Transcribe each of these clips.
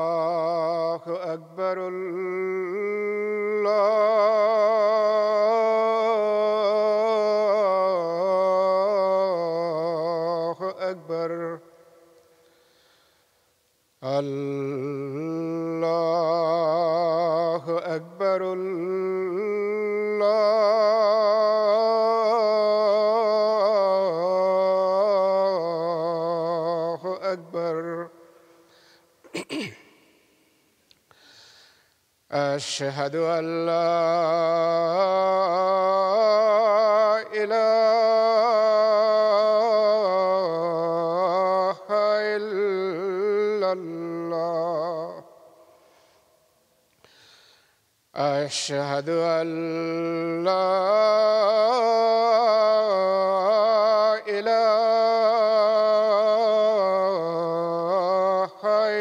الله أكبر الله أكبر الله أكبر الله أكبر أشهد أن لا إله إلا الله أشهد أن لا إله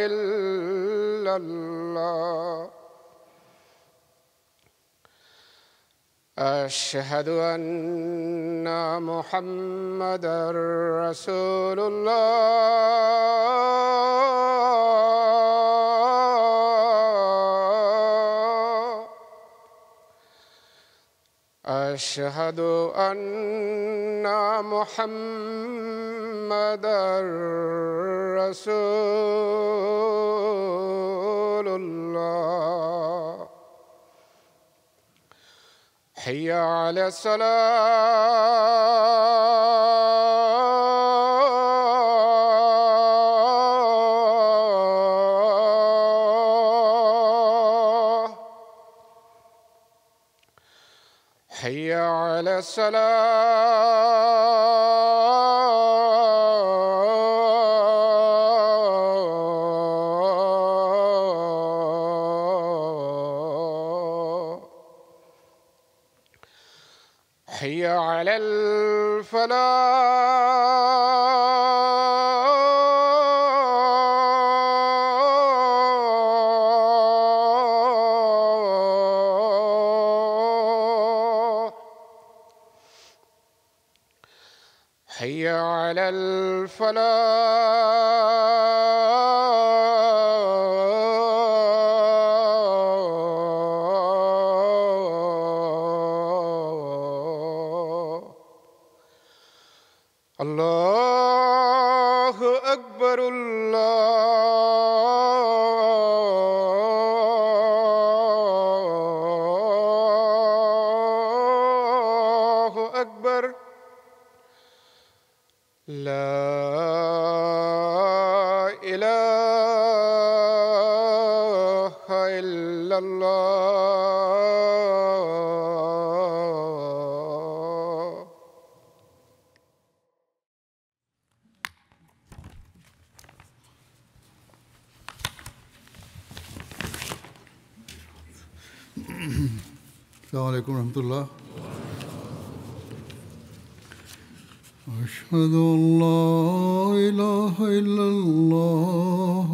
إلا الله أشهد أن محمدًا رسول الله أشهد أن محمدًا رسول الله حي على الصلاة حي على الصلاة حي على الفلاح حي على الفلاح الله أكبر الله أكبر لا إله إلا الله السلام عليكم ورحمة الله. أشهد أن لا إله إلا الله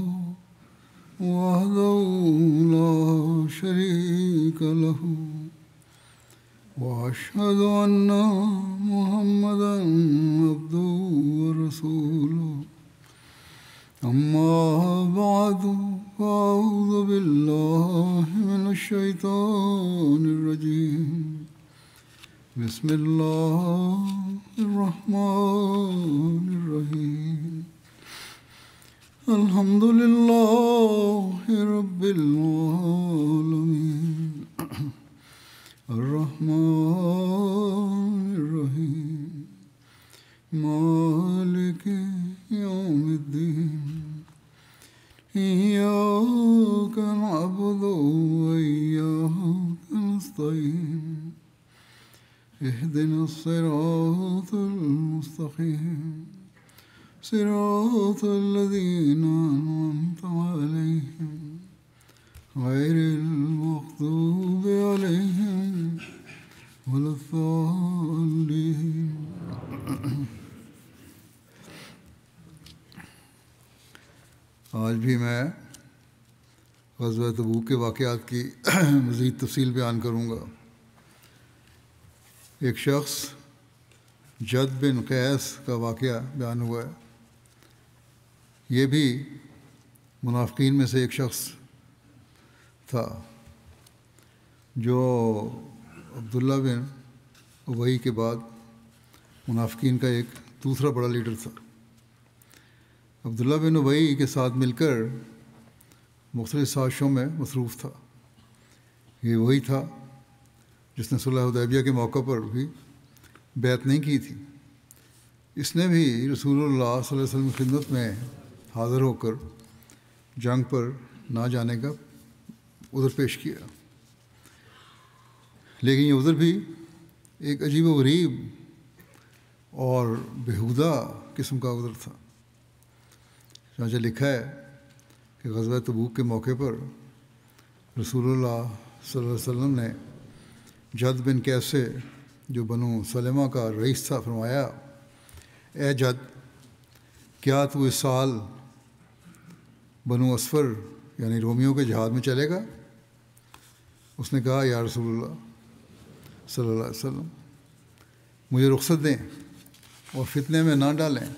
وحده لا شريك له وأشهد أن محمدا عبده ورسوله أما بعد فأعوذ بالله من الشيطان الرجيم بسم الله الرحمن الرحيم الحمد لله رب العالمين الرحمن الرحيم مالك يوم الدين إياك نعبد وإياك نستعين اهدنا الصراط المستقيم صراط الذين أنعمت عليهم غير المغضوب عليهم ولا الضالين. آج بھی میں غزوہ تبوک کے واقعات کی مزید تفصیل بیان کروں گا. ایک شخص جد بن قیس کا واقعہ بیان ہوا ہے. یہ بھی منافقین میں سے ایک شخص تھا جو عبداللہ بن ابی کے بعد منافقین کا ایک دوسرا بڑا لیڈر تھا. عبداللہ بن ابی کے ساتھ مل کر مختلف سازشوں میں مصروف تھا. یہ وہی تھا جس نے صلح حدیبیہ کے موقع پر بھی بیعت نہیں کی تھی. اس نے بھی رسول اللہ صلی اللہ علیہ وسلم کی خدمت میں حاضر ہو کر جنگ پر نہ جانے کا عذر پیش کیا، لیکن یہ عذر بھی ایک عجیب و غریب اور بیہودہ قسم کا عذر تھا. چنانچہ لکھا ہے کہ غزوہ تبوک کے موقع پر رسول اللہ صلی اللہ علیہ وسلم نے جد بن قیس سے، جو بنو سلمہ کا رئیس تھا، فرمایا: اے جد، کیا تو اس سال بنو اسفر یعنی رومیوں کے جہاد میں چلے گا؟ اس نے کہا: یا رسول اللہ صلی اللہ علیہ وسلم، مجھے رخصت دیں اور فتنے میں نہ ڈالیں.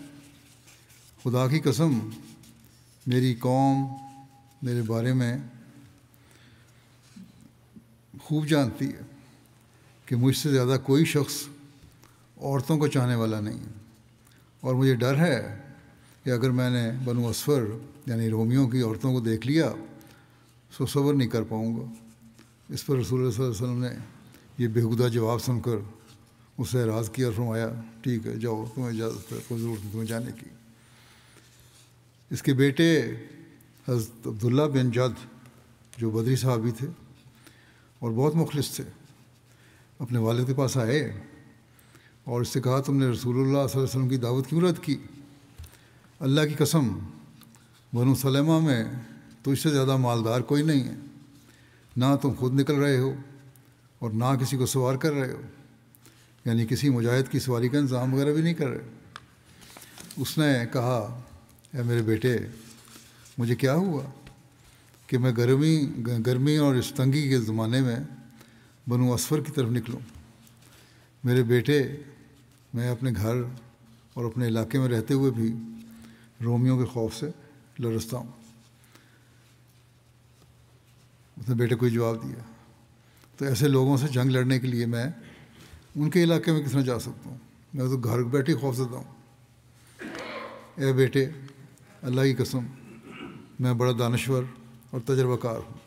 خدا کی قسم، میری قوم میرے بارے میں خوب جانتی ہے کہ مجھ سے زیادہ کوئی شخص عورتوں کو چاہنے والا نہیں ہے، اور مجھے ڈر ہے کہ اگر میں نے بنو اسفر یعنی رومیوں کی عورتوں کو دیکھ لیا تو صبر نہیں کر پاؤں گا. اس پر رسول اللہ صلی اللہ علیہ وسلم نے یہ بیہودہ جواب سن کر اسے اعراض کیا اور فرمایا: ٹھیک ہے، جاؤ، تمہیں اجازت ہے، کوئی ضرورت نہیں تمہیں جانے کی. اس کے بیٹے حضرت عبداللہ بن جد، جو بدری صحابی تھے اور بہت مخلص تھے، اپنے والد کے پاس آئے اور اس سے کہا: تم نے رسول اللہ صلی اللہ علیہ وسلم کی دعوت کیوں رد کی؟ اللہ کی قسم، بنو سلمہ میں تجھ سے زیادہ مالدار کوئی نہیں ہے. نہ تم خود نکل رہے ہو اور نہ کسی کو سوار کر رہے ہو، یعنی کسی مجاہد کی سواری کا انتظام وغیرہ بھی نہیں کر رہے. اس نے کہا: اے میرے بیٹے، مجھے کیا ہوا کہ میں گرمی اور اس تنگی کے زمانے میں بنو اسفر کی طرف نکلوں؟ میرے بیٹے، میں اپنے گھر اور اپنے علاقے میں رہتے ہوئے بھی رومیوں کے خوف سے لرزتا ہوں. اس نے بیٹے کو جواب دیا: تو ایسے لوگوں سے جنگ لڑنے کے لیے میں ان کے علاقے میں کس طرح جا سکتا ہوں؟ میں تو گھر بیٹھے خوف زدہ ہوں. اے بیٹے، اللہ کی قسم، میں بڑا دانشور اور تجربہ کار ہوں،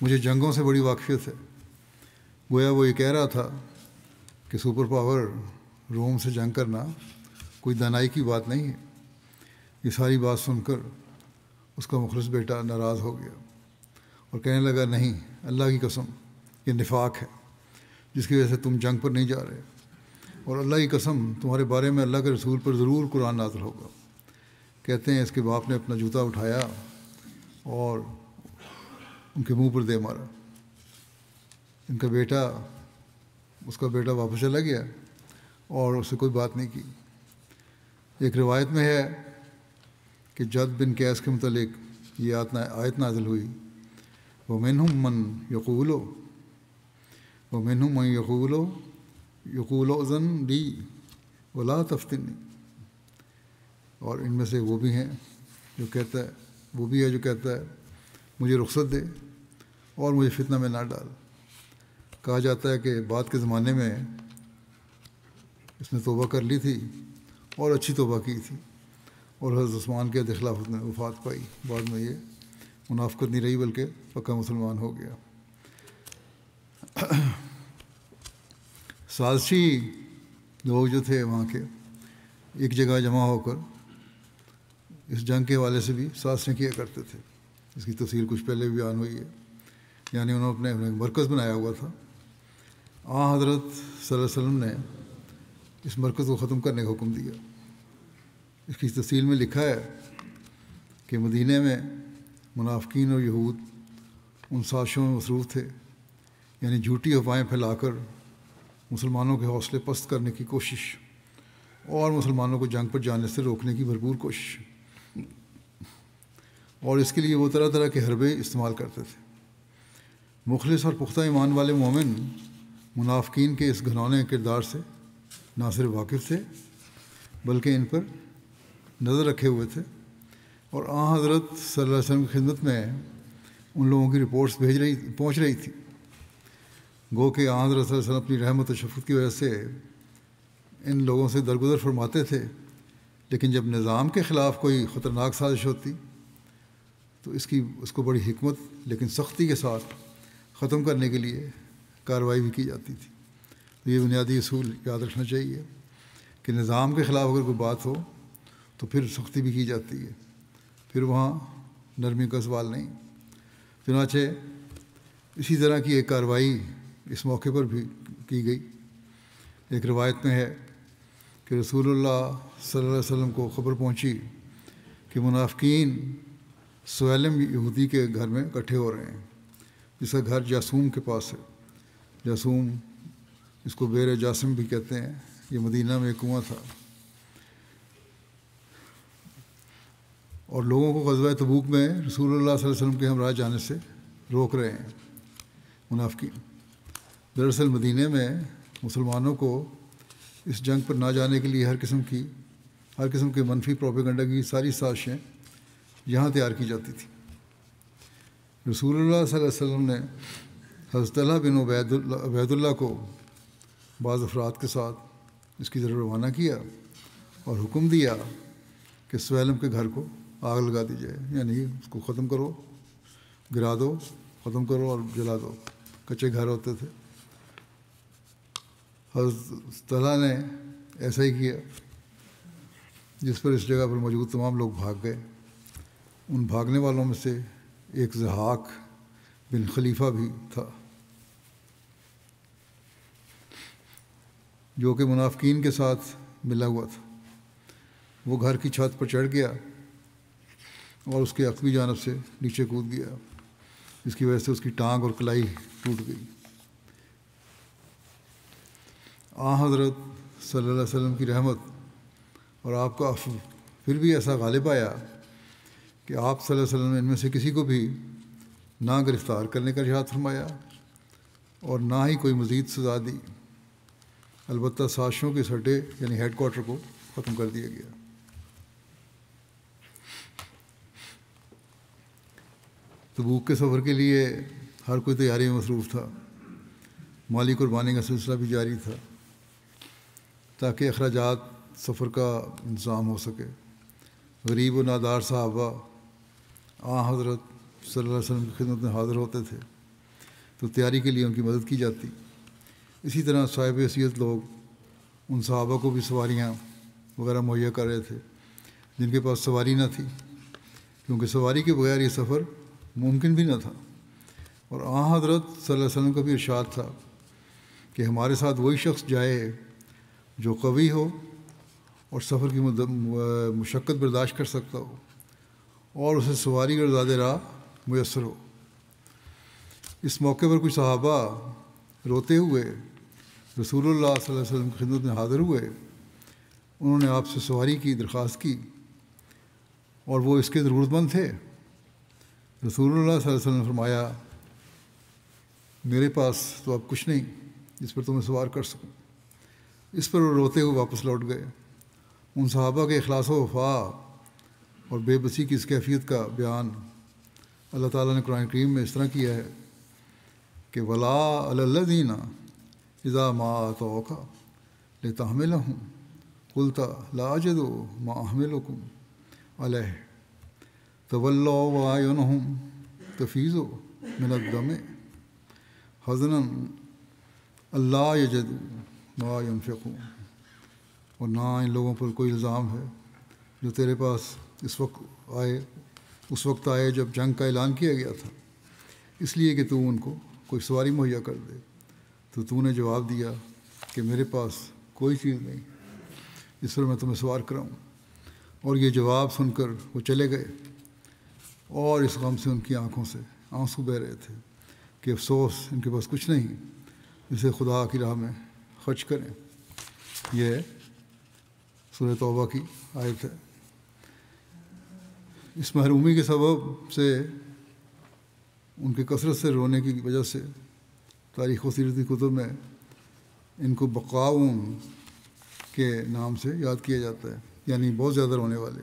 مجھے جنگوں سے بڑی واقفیت ہے. گویا وہ یہ کہہ رہا تھا کہ سپر پاور روم سے جنگ کرنا کوئی دانائی کی بات نہیں ہے. یہ ساری بات سن کر اس کا مخلص بیٹا ناراض ہو گیا اور کہنے لگا: نہیں، اللہ کی قسم، یہ نفاق ہے جس کی وجہ سے تم جنگ پر نہیں جا رہے، اور اللہ کی قسم، تمہارے بارے میں اللہ کے رسول پر ضرور قرآن نازل ہوگا. کہتے ہیں اس کے باپ نے اپنا جوتا اٹھایا اور ان کے منہ پر دے مارا. اس کا بیٹا واپس چلا گیا اور اس سے کوئی بات نہیں کی. ایک روایت میں ہے کہ جد بن قیس کے متعلق یہ آیت نازل ہوئی: وَمِنْهُمْ مَنْ يَقُولُ اُذْنِ لِي وَلَا تَفْتِنِّي. اور ان میں سے وہ بھی ہے جو کہتا ہے مجھے رخصت دے اور مجھے فتنہ میں نہ ڈال. کہا جاتا ہے کہ بعد کے زمانے میں اس نے توبہ کر لی تھی اور اچھی توبہ کی تھی، اور حضرت عثمان کے خلافت میں وفات پائی. بعد میں یہ منافقت نہیں رہی بلکہ پکا مسلمان ہو گیا. سازشی لوگ جو تھے وہاں کے ایک جگہ جمع ہو کر اس جنگ کے حوالے سے بھی سازشیں کیا کرتے تھے. اس کی تفصیل کچھ پہلے بھی بیان ہوئی ہے. یعنی انہوں نے اپنے مرکز بنایا ہوا تھا. حضرت صلی اللہ علیہ وسلم نے اس مرکز کو ختم کرنے کا حکم دیا۔ اس کی تفصیل میں لکھا ہے کہ مدینہ میں منافقین اور یہود ان سازشوں میں مصروف تھے، یعنی جھوٹی افواہیں پھیلا کر مسلمانوں کے حوصلے پست کرنے کی کوشش اور مسلمانوں کو جنگ پر جانے سے روکنے کی بھرپور کوشش، اور اس کے لیے وہ طرح طرح کے حربے استعمال کرتے تھے۔ مخلص اور پختہ ایمان والے مومن منافقین کے اس گھنونے کردار سے نہ صرف واقف تھے بلکہ ان پر نظر رکھے ہوئے تھے، اور حضرت صلی اللہ علیہ وسلم کی خدمت میں ان لوگوں کی رپورٹس پہنچ رہی تھی۔ گو کہ حضرت صلی اللہ علیہ وسلم اپنی رحمت و شفقت کی وجہ سے ان لوگوں سے درگزر فرماتے تھے، لیکن جب نظام کے خلاف کوئی خطرناک سازش ہوتی تو اس کو بڑی حکمت لیکن سختی کے ساتھ ختم کرنے کے لیے کارروائی بھی کی جاتی تھی۔ تو یہ بنیادی اصول یاد رکھنا چاہیے کہ نظام کے خلاف اگر کوئی بات ہو تو پھر سختی بھی کی جاتی ہے، پھر وہاں نرمی کا سوال نہیں۔ چنانچہ اسی طرح کی ایک کارروائی اس موقع پر بھی کی گئی۔ ایک روایت میں ہے کہ رسول اللہ صلی اللہ علیہ وسلم کو خبر پہنچی کہ منافقین سویلم یہودی کے گھر میں اکٹھے ہو رہے ہیں، جس کا گھر جاسوم کے پاس ہے۔ جاسوم، اس کو بیر جاسم بھی کہتے ہیں، یہ مدینہ میں ایک کنواں تھا، اور لوگوں کو غزوہ تبوک میں رسول اللہ صلی اللہ علیہ وسلم کے ہمراہ جانے سے روک رہے ہیں منافقین۔ دراصل مدینہ میں مسلمانوں کو اس جنگ پر نہ جانے کے لیے ہر قسم کے منفی پروپیگنڈا کی ساری سازشیں یہاں تیار کی جاتی تھیں۔ رسول اللہ صلی اللہ علیہ وسلم نے حضرت طلحہ بن عبید اللہ کو بعض افراد کے ساتھ اس کی طرف روانہ کیا اور حکم دیا کہ سویلم کے گھر کو آگ لگا دی جائے، یعنی اس کو ختم کرو، گرا دو، ختم کرو اور جلا دو۔ کچے گھر ہوتے تھے۔ حضرت طلحہ نے ایسا ہی کیا، جس پر اس جگہ پر موجود تمام لوگ بھاگ گئے۔ ان بھاگنے والوں میں سے ایک ضحاک بن خلیفہ بھی تھا، جو کہ منافقین کے ساتھ ملا ہوا تھا۔ وہ گھر کی چھت پر چڑھ گیا اور اس کے عقبی جانب سے نیچے کود گیا، جس کی وجہ سے اس کی ٹانگ اور کلائی ٹوٹ گئی۔ حضرت صلی اللہ علیہ وسلم کی رحمت اور آپ کا عفو پھر بھی ایسا غالب آیا کہ آپ صلی اللہ علیہ وسلم نے ان میں سے کسی کو بھی نہ گرفتار کرنے کا ارشاد فرمایا اور نہ ہی کوئی مزید سزا دی، البتہ سازشوں کے سٹے یعنی ہیڈ کوارٹر کو ختم کر دیا گیا۔ تبوک کے سفر کے لیے ہر کوئی تیاری میں مصروف تھا۔ مالی قربانی کا سلسلہ بھی جاری تھا تاکہ اخراجات سفر کا انتظام ہو سکے۔ غریب و نادار صحابہ حضرت صلی اللہ علیہ وسلم کی خدمت میں حاضر ہوتے تھے تو تیاری کے لیے ان کی مدد کی جاتی۔ اسی طرح صاحب حیثیت لوگ ان صحابہ کو بھی سواریاں وغیرہ مہیا کر رہے تھے جن کے پاس سواری نہ تھی، کیونکہ سواری کے بغیر یہ سفر ممکن بھی نہ تھا۔ اور حضرت صلی اللہ علیہ وسلم کا بھی ارشاد تھا کہ ہمارے ساتھ وہی شخص جائے جو قوی ہو اور سفر کی مشقت برداشت کر سکتا ہو اور اسے سواری اور زیادہ راہ میسر ہو۔ اس موقع پر کچھ صحابہ روتے ہوئے رسول اللہ صلی اللہ علیہ وسلم کی خدمت میں حاضر ہوئے۔ انہوں نے آپ سے سواری کی درخواست کی اور وہ اس کے ضرورت مند تھے۔ رسول اللہ صلی اللہ علیہ وسلم نے فرمایا، میرے پاس تو اب کچھ نہیں جس پر تمہیں سوار کر سکوں۔ اس پر وہ روتے ہوئے واپس لوٹ گئے۔ ان صحابہ کے اخلاص و وفا اور بے بسی کی اس کیفیت کا بیان اللہ تعالیٰ نے قرآن کریم میں اس طرح کیا ہے کہ وَلَا عَلَى الَّذِينَ إِذَا مَا أَتَوْكَ لِتَحْمِلَهُمْ قُلْتَ لَا أَجِدُ مَا أَحْمِلُكُمْ عَلَيْهِ تَوَلَّوْا وَأَعْيُنُهُمْ تَفِيضُ مِنَ الدَّمْعِ حَزَنًا أَلَّا يَجِدُوا مَا يُنْفِقُونَ۔ اور نہ ان لوگوں پر کوئی الزام ہے جو تیرے پاس اس وقت آئے جب جنگ کا اعلان کیا گیا تھا، اس لیے کہ تو ان کو کوئی سواری مہیا کر دے، تو نے جواب دیا کہ میرے پاس کوئی چیز نہیں، اس پر میں تمہیں سوار کراؤں۔ اور یہ جواب سن کر وہ چلے گئے، اور اس غم سے ان کی آنکھوں سے آنسو بہہ رہے تھے کہ افسوس ان کے پاس کچھ نہیں جسے خدا کی راہ میں خرچ کریں۔ یہ سورہ توبہ کی آیت ہے۔ اس محرومی کے سبب سے، ان کی کثرت سے رونے کی وجہ سے، تاریخ و سیرت کی کتب میں ان کو بقاؤن کے نام سے یاد کیا جاتا ہے، یعنی بہت زیادہ رونے والے۔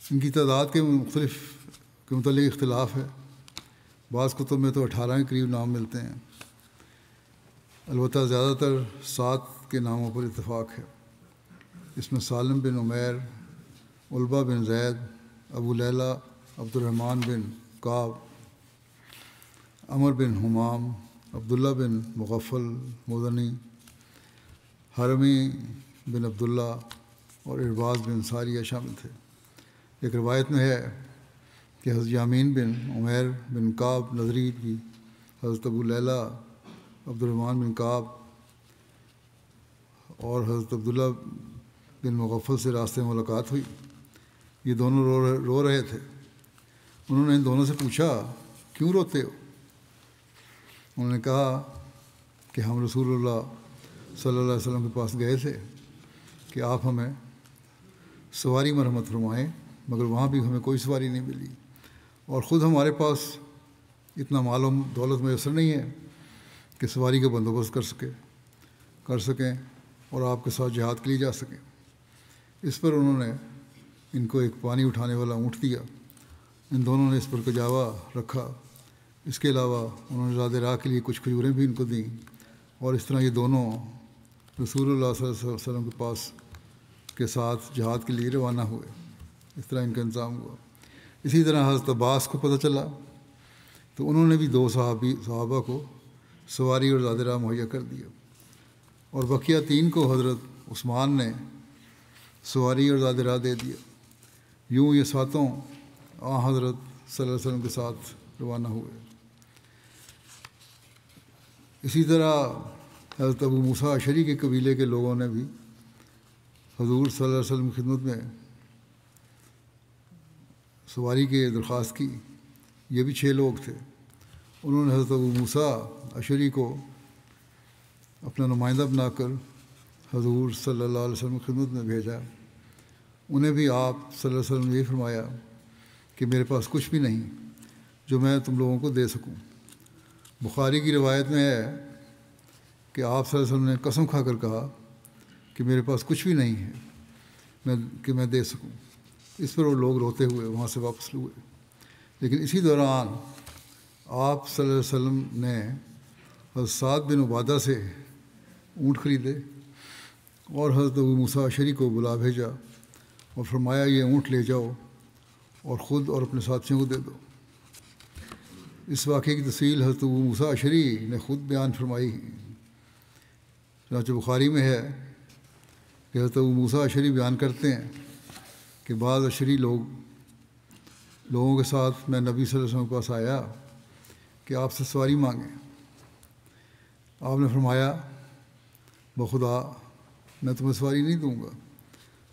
ان کی تعداد کے متعلق اختلاف ہے، بعض کتب میں تو 18 کے قریب نام ملتے ہیں، البتہ زیادہ تر 7 کے ناموں پر اتفاق ہے۔ اس میں سالم بن عمیر، علبہ بن زید، ابو لیلہ، عبد الرحمن بن کعب، عمر بن حمام، عبداللہ بن مغفل مدنی، حرمی بن عبداللہ اور ارباز بن ساریہ شامل تھے۔ ایک روایت میں ہے کہ حضرت یامین بن عمیر بن کعب نظری کی حضرت ابو لیلہ عبد الرحمن بن کعب اور حضرت عبداللہ بن مغفل سے راستے میں ملاقات ہوئی۔ یہ دونوں رو رہے تھے۔ انہوں نے ان دونوں سے پوچھا، کیوں روتے ہو؟ انہوں نے کہا کہ ہم رسول اللہ صلی اللہ علیہ وسلم کے پاس گئے تھے کہ آپ ہمیں سواری مرحمت فرمائیں، مگر وہاں بھی ہمیں کوئی سواری نہیں ملی، اور خود ہمارے پاس اتنا مال و دولت میسر نہیں ہے کہ سواری کا بندوبست کر سکیں اور آپ کے ساتھ جہاد کے لیے جا سکیں۔ اس پر انہوں نے ان کو ایک پانی اٹھانے والا اونٹ دیا۔ ان دونوں نے اس پر کجاوا رکھا۔ اس کے علاوہ انہوں نے زاد راہ کے لیے کچھ کھجوریں بھی ان کو دیں، اور اس طرح یہ دونوں رسول اللہ صلی اللہ علیہ وسلم کے پاس کے ساتھ جہاد کے لیے روانہ ہوئے۔ اس طرح ان کا انتظام ہوا۔ اسی طرح حضرت عباس کو پتہ چلا تو انہوں نے بھی 2 صحابہ کو سواری اور زاد راہ مہیا کر دیا، اور بقیہ 3 کو حضرت عثمان نے سواری اور زاد راہ دے دیا۔ یوں یہ 7 حضرت صلی اللہ علیہ وسلم کے ساتھ روانہ ہوئے۔ اسی طرح حضرت ابو موسیٰ اشعری کے قبیلے کے لوگوں نے بھی حضور صلی اللہ علیہ وسلم کی خدمت میں سواری کی درخواست کی۔ یہ بھی 6 لوگ تھے۔ انہوں نے حضرت ابو موسیٰ اشعری کو اپنا نمائندہ بنا کر حضور صلی اللہ علیہ وسلم کی خدمت میں بھیجا۔ انہیں بھی آپ صلی اللہ علیہ وسلم نے یہ فرمایا کہ میرے پاس کچھ بھی نہیں جو میں تم لوگوں کو دے سکوں۔ بخاری کی روایت میں ہے کہ آپ صلی اللہ علیہ وسلم نے قسم کھا کر کہا کہ میرے پاس کچھ بھی نہیں ہے کہ میں دے سکوں۔ اس پر وہ لوگ روتے ہوئے وہاں سے واپس ہوئے۔ لیکن اسی دوران آپ صلی اللہ علیہ وسلم نے حضرت سعد بن عبادہ سے اونٹ خریدے اور حضرت ابو موسیٰ اشعری کو بلا بھیجا اور فرمایا یہ اونٹ لے جاؤ اور خود اور اپنے ساتھیوں کو دے دو۔ اس واقعے کی تفصیل حضرت ابو موسیٰ اشعری نے خود بیان فرمائی۔ چنانچہ بخاری میں ہے کہ حضرت ابو موسیٰ اشعری بیان کرتے ہیں کہ بعض اشعری لوگوں کے ساتھ میں نبی صلی اللہ علیہ وسلم کے پاس آیا کہ آپ سے سواری مانگیں۔ آپ نے فرمایا بخدا میں تمہیں سواری نہیں دوں گا،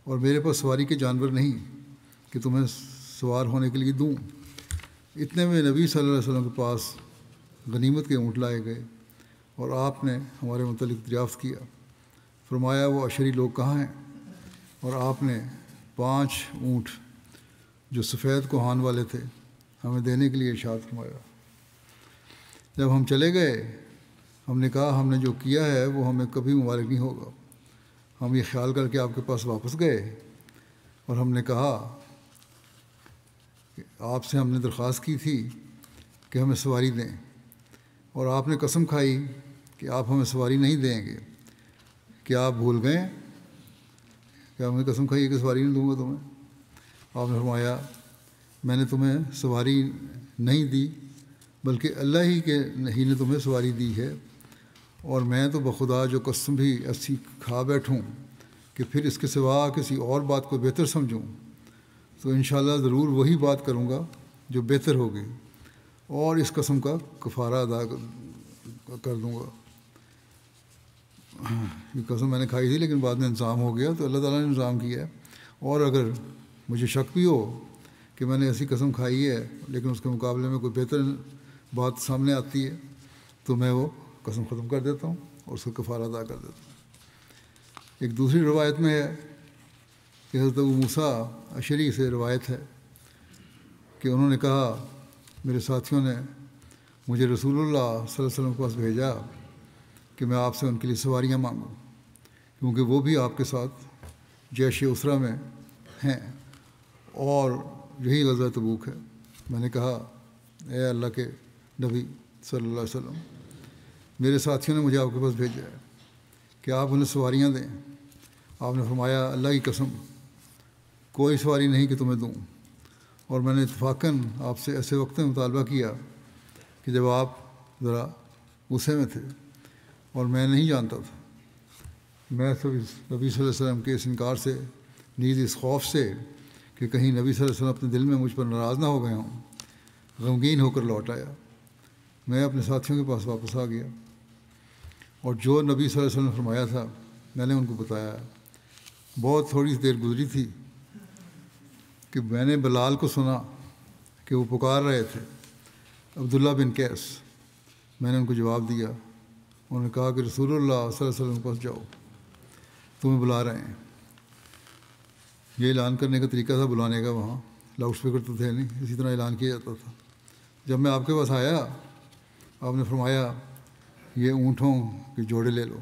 اور میرے پاس سواری کے جانور نہیں کہ تمہیں سوار ہونے کے لیے دوں۔ اتنے میں نبی صلی اللہ علیہ وسلم کے پاس غنیمت کے اونٹ لائے گئے اور آپ نے ہمارے متعلق دریافت کیا۔ فرمایا وہ اشعری لوگ کہاں ہیں؟ اور آپ نے 5 اونٹ جو سفید کوہان والے تھے ہمیں دینے کے لیے ارشاد فرمایا۔ جب ہم چلے گئے ہم نے کہا ہم نے جو کیا ہے وہ ہمیں کبھی مبارک نہیں ہوگا۔ ہم یہ خیال کر کے آپ کے پاس واپس گئے اور ہم نے کہا کہ آپ سے ہم نے درخواست کی تھی کہ ہمیں سواری دیں، اور آپ نے قسم کھائی کہ آپ ہمیں سواری نہیں دیں گے۔ کیا آپ بھول گئے؟ کیا ہمیں قسم کھائی کہ سواری نہیں دوں گا تمہیں؟ آپ نے فرمایا میں نے تمہیں سواری نہیں دی بلکہ اللہ ہی نے تمہیں سواری دی ہے، اور میں تو بخدا جو قسم بھی ایسی کھا بیٹھوں کہ پھر اس کے سوا کسی اور بات کو بہتر سمجھوں تو انشاءاللہ ضرور وہی بات کروں گا جو بہتر ہوگی، اور اس قسم کا کفارہ کر دوں گا. یہ قسم میں نے کھائی تھی لیکن بعد میں انتظام ہو گیا, تو اللہ تعالیٰ نے انتظام کیا ہے. اور اگر مجھے شک بھی ہو کہ میں نے ایسی قسم کھائی ہے لیکن اس کے مقابلے میں کوئی بہتر بات سامنے آتی ہے تو میں وہ قسم ختم کر دیتا ہوں اور اس کا کفارہ ادا کر دیتا ہوں. ایک دوسری روایت میں ہے کہ حضرت ابو موسیٰ اشعری سے روایت ہے کہ انہوں نے کہا میرے ساتھیوں نے مجھے رسول اللہ صلی اللہ علیہ وسلم کے پاس بھیجا کہ میں آپ سے ان کے لیے سواریاں مانگوں کیونکہ وہ بھی آپ کے ساتھ جیش اسرا میں ہیں اور یہی غزوہ تبوک ہے. میں نے کہا اے اللہ کے نبی صلی اللہ علیہ وسلم, میرے ساتھیوں نے مجھے آپ کے پاس بھیجا ہے کہ آپ انہیں سواریاں دیں. آپ نے فرمایا اللہ کی قسم کوئی سواری نہیں کہ تمہیں دوں. اور میں نے اتفاقاً آپ سے ایسے وقت میں مطالبہ کیا کہ جب آپ ذرا غصے میں تھے اور میں نہیں جانتا تھا. میں تو نبی صلی اللہ علیہ وسلم کے اس انکار سے نیز اس خوف سے کہ کہیں نبی صلی اللہ علیہ وسلم اپنے دل میں مجھ پر ناراض نہ ہو گئے ہوں, غمگین ہو کر لوٹ آیا. میں اپنے ساتھیوں کے پاس واپس آ گیا اور جو نبی صلی اللہ علیہ وسلم نے فرمایا تھا میں نے ان کو بتایا. بہت تھوڑی دیر گزری تھی کہ میں نے بلال کو سنا کہ وہ پکار رہے تھے عبداللہ بن قیس. میں نے ان کو جواب دیا. انہوں نے کہا کہ رسول اللہ صلی اللہ علیہ وسلم کے پاس جاؤ, تمہیں بلا رہے ہیں. یہ اعلان کرنے کا طریقہ تھا بلانے کا, وہاں لاؤڈ اسپیکر تو تھے نہیں, اسی طرح اعلان کیا جاتا تھا. جب میں آپ کے پاس آیا آپ نے فرمایا یہ اونٹوں کے جوڑے لے لو.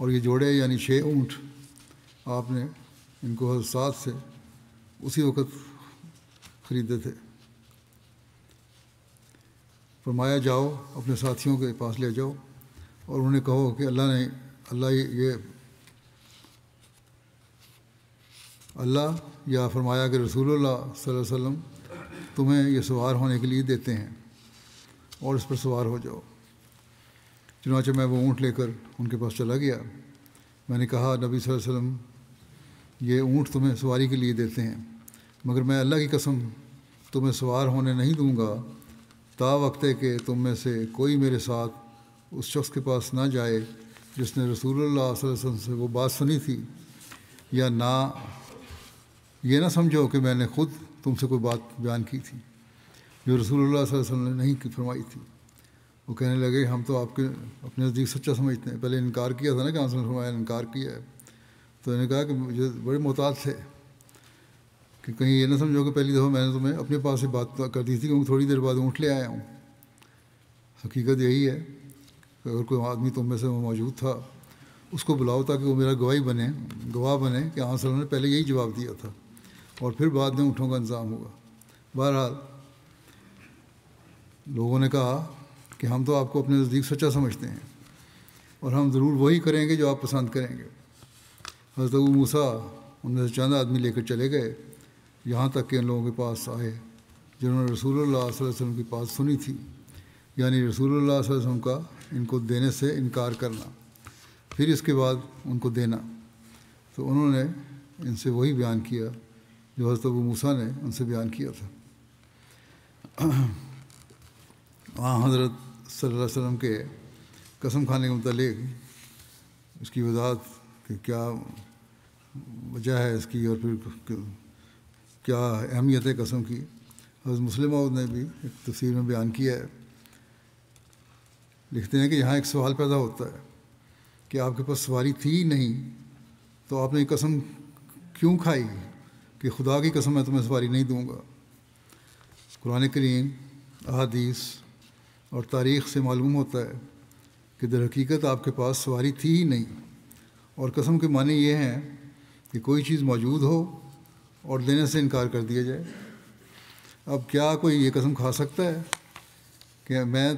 اور یہ جوڑے یعنی 6 اونٹ آپ نے ان کو حضرت سعد سے اسی وقت خریدے تھے. فرمایا جاؤ اپنے ساتھیوں کے پاس لے جاؤ اور انہیں کہو کہ اللہ یا فرمایا کہ رسول اللہ صلی اللہ علیہ وسلم تمہیں یہ سوار ہونے کے لیے دیتے ہیں اور اس پر سوار ہو جاؤ. چنانچہ میں وہ اونٹ لے کر ان کے پاس چلا گیا. میں نے کہا نبی صلی اللہ علیہ وسلم یہ اونٹ تمہیں سواری کے لیے دیتے ہیں مگر میں اللہ کی قسم تمہیں سوار ہونے نہیں دوں گا تا وقت ہے کہ تم میں سے کوئی میرے ساتھ اس شخص کے پاس نہ جائے جس نے رسول اللہ صلی اللہ علیہ وسلم سے وہ بات سنی تھی, یا یہ نہ سمجھو کہ میں نے خود تم سے کوئی بات بیان کی تھی جو رسول اللہ صلی اللہ علیہ وسلم نے نہیں فرمائی تھی. وہ کہنے لگے ہم تو آپ کے اپنے نزدیک سچا سمجھتے ہیں. پہلے انکار کیا تھا نا کہ آپ نے فرمایا انکار کیا ہے, تو انہوں نے کہا کہ مجھے بڑے محتاط تھے کہ کہیں یہ نہ سمجھو کہ پہلی دفعہ میں نے تمہیں اپنے پاس سے بات کر دی تھی کیونکہ تھوڑی دیر بعد اونٹ لے آیا ہوں. حقیقت یہی ہے کہ اگر کوئی آدمی تم میں سے وہ موجود تھا اس کو بلاؤ تاکہ وہ میرا گواہ بنے کہ آپ صلی اللہ نے پہلے یہی جواب دیا تھا اور پھر بعد میں اونٹوں کا انتظام ہوگا. بہرحال لوگوں نے کہا کہ ہم تو آپ کو اپنے نزدیک سچا سمجھتے ہیں اور ہم ضرور وہی کریں گے جو آپ پسند کریں گے. حضرت ابو موسیٰ ان میں سے چند آدمی لے کر چلے گئے یہاں تک کہ ان لوگوں کے پاس آئے جنہوں نے رسول اللہ صلی اللہ علیہ وسلم کی بات سنی تھی, یعنی رسول اللہ صلی اللہ علیہ وسلم کا ان کو دینے سے انکار کرنا پھر اس کے بعد ان کو دینا. تو انہوں نے ان سے وہی بیان کیا جو حضرت ابو موسیٰ نے ان سے بیان کیا تھا. حضرت صلی اللہ علیہ وسلم کے قسم کھانے کے متعلق اس کی وضاحت کہ کیا وجہ ہے اس کی اور پھر کیا اہمیت ہے قسم کی, حضرت مسلم موعود نے بھی ایک تفسیر میں بیان کیا ہے. لکھتے ہیں کہ یہاں ایک سوال پیدا ہوتا ہے کہ آپ کے پاس سواری تھی ہی نہیں تو آپ نے یہ قسم کیوں کھائی کہ خدا کی قسم میں تمہیں سواری نہیں دوں گا. قرآن کریم, احادیث اور تاریخ سے معلوم ہوتا ہے کہ در حقیقت آپ کے پاس سواری تھی ہی نہیں, اور قسم کے معنی یہ ہیں کہ کوئی چیز موجود ہو اور دینے سے انکار کر دیا جائے. اب کیا کوئی یہ قسم کھا سکتا ہے کہ میں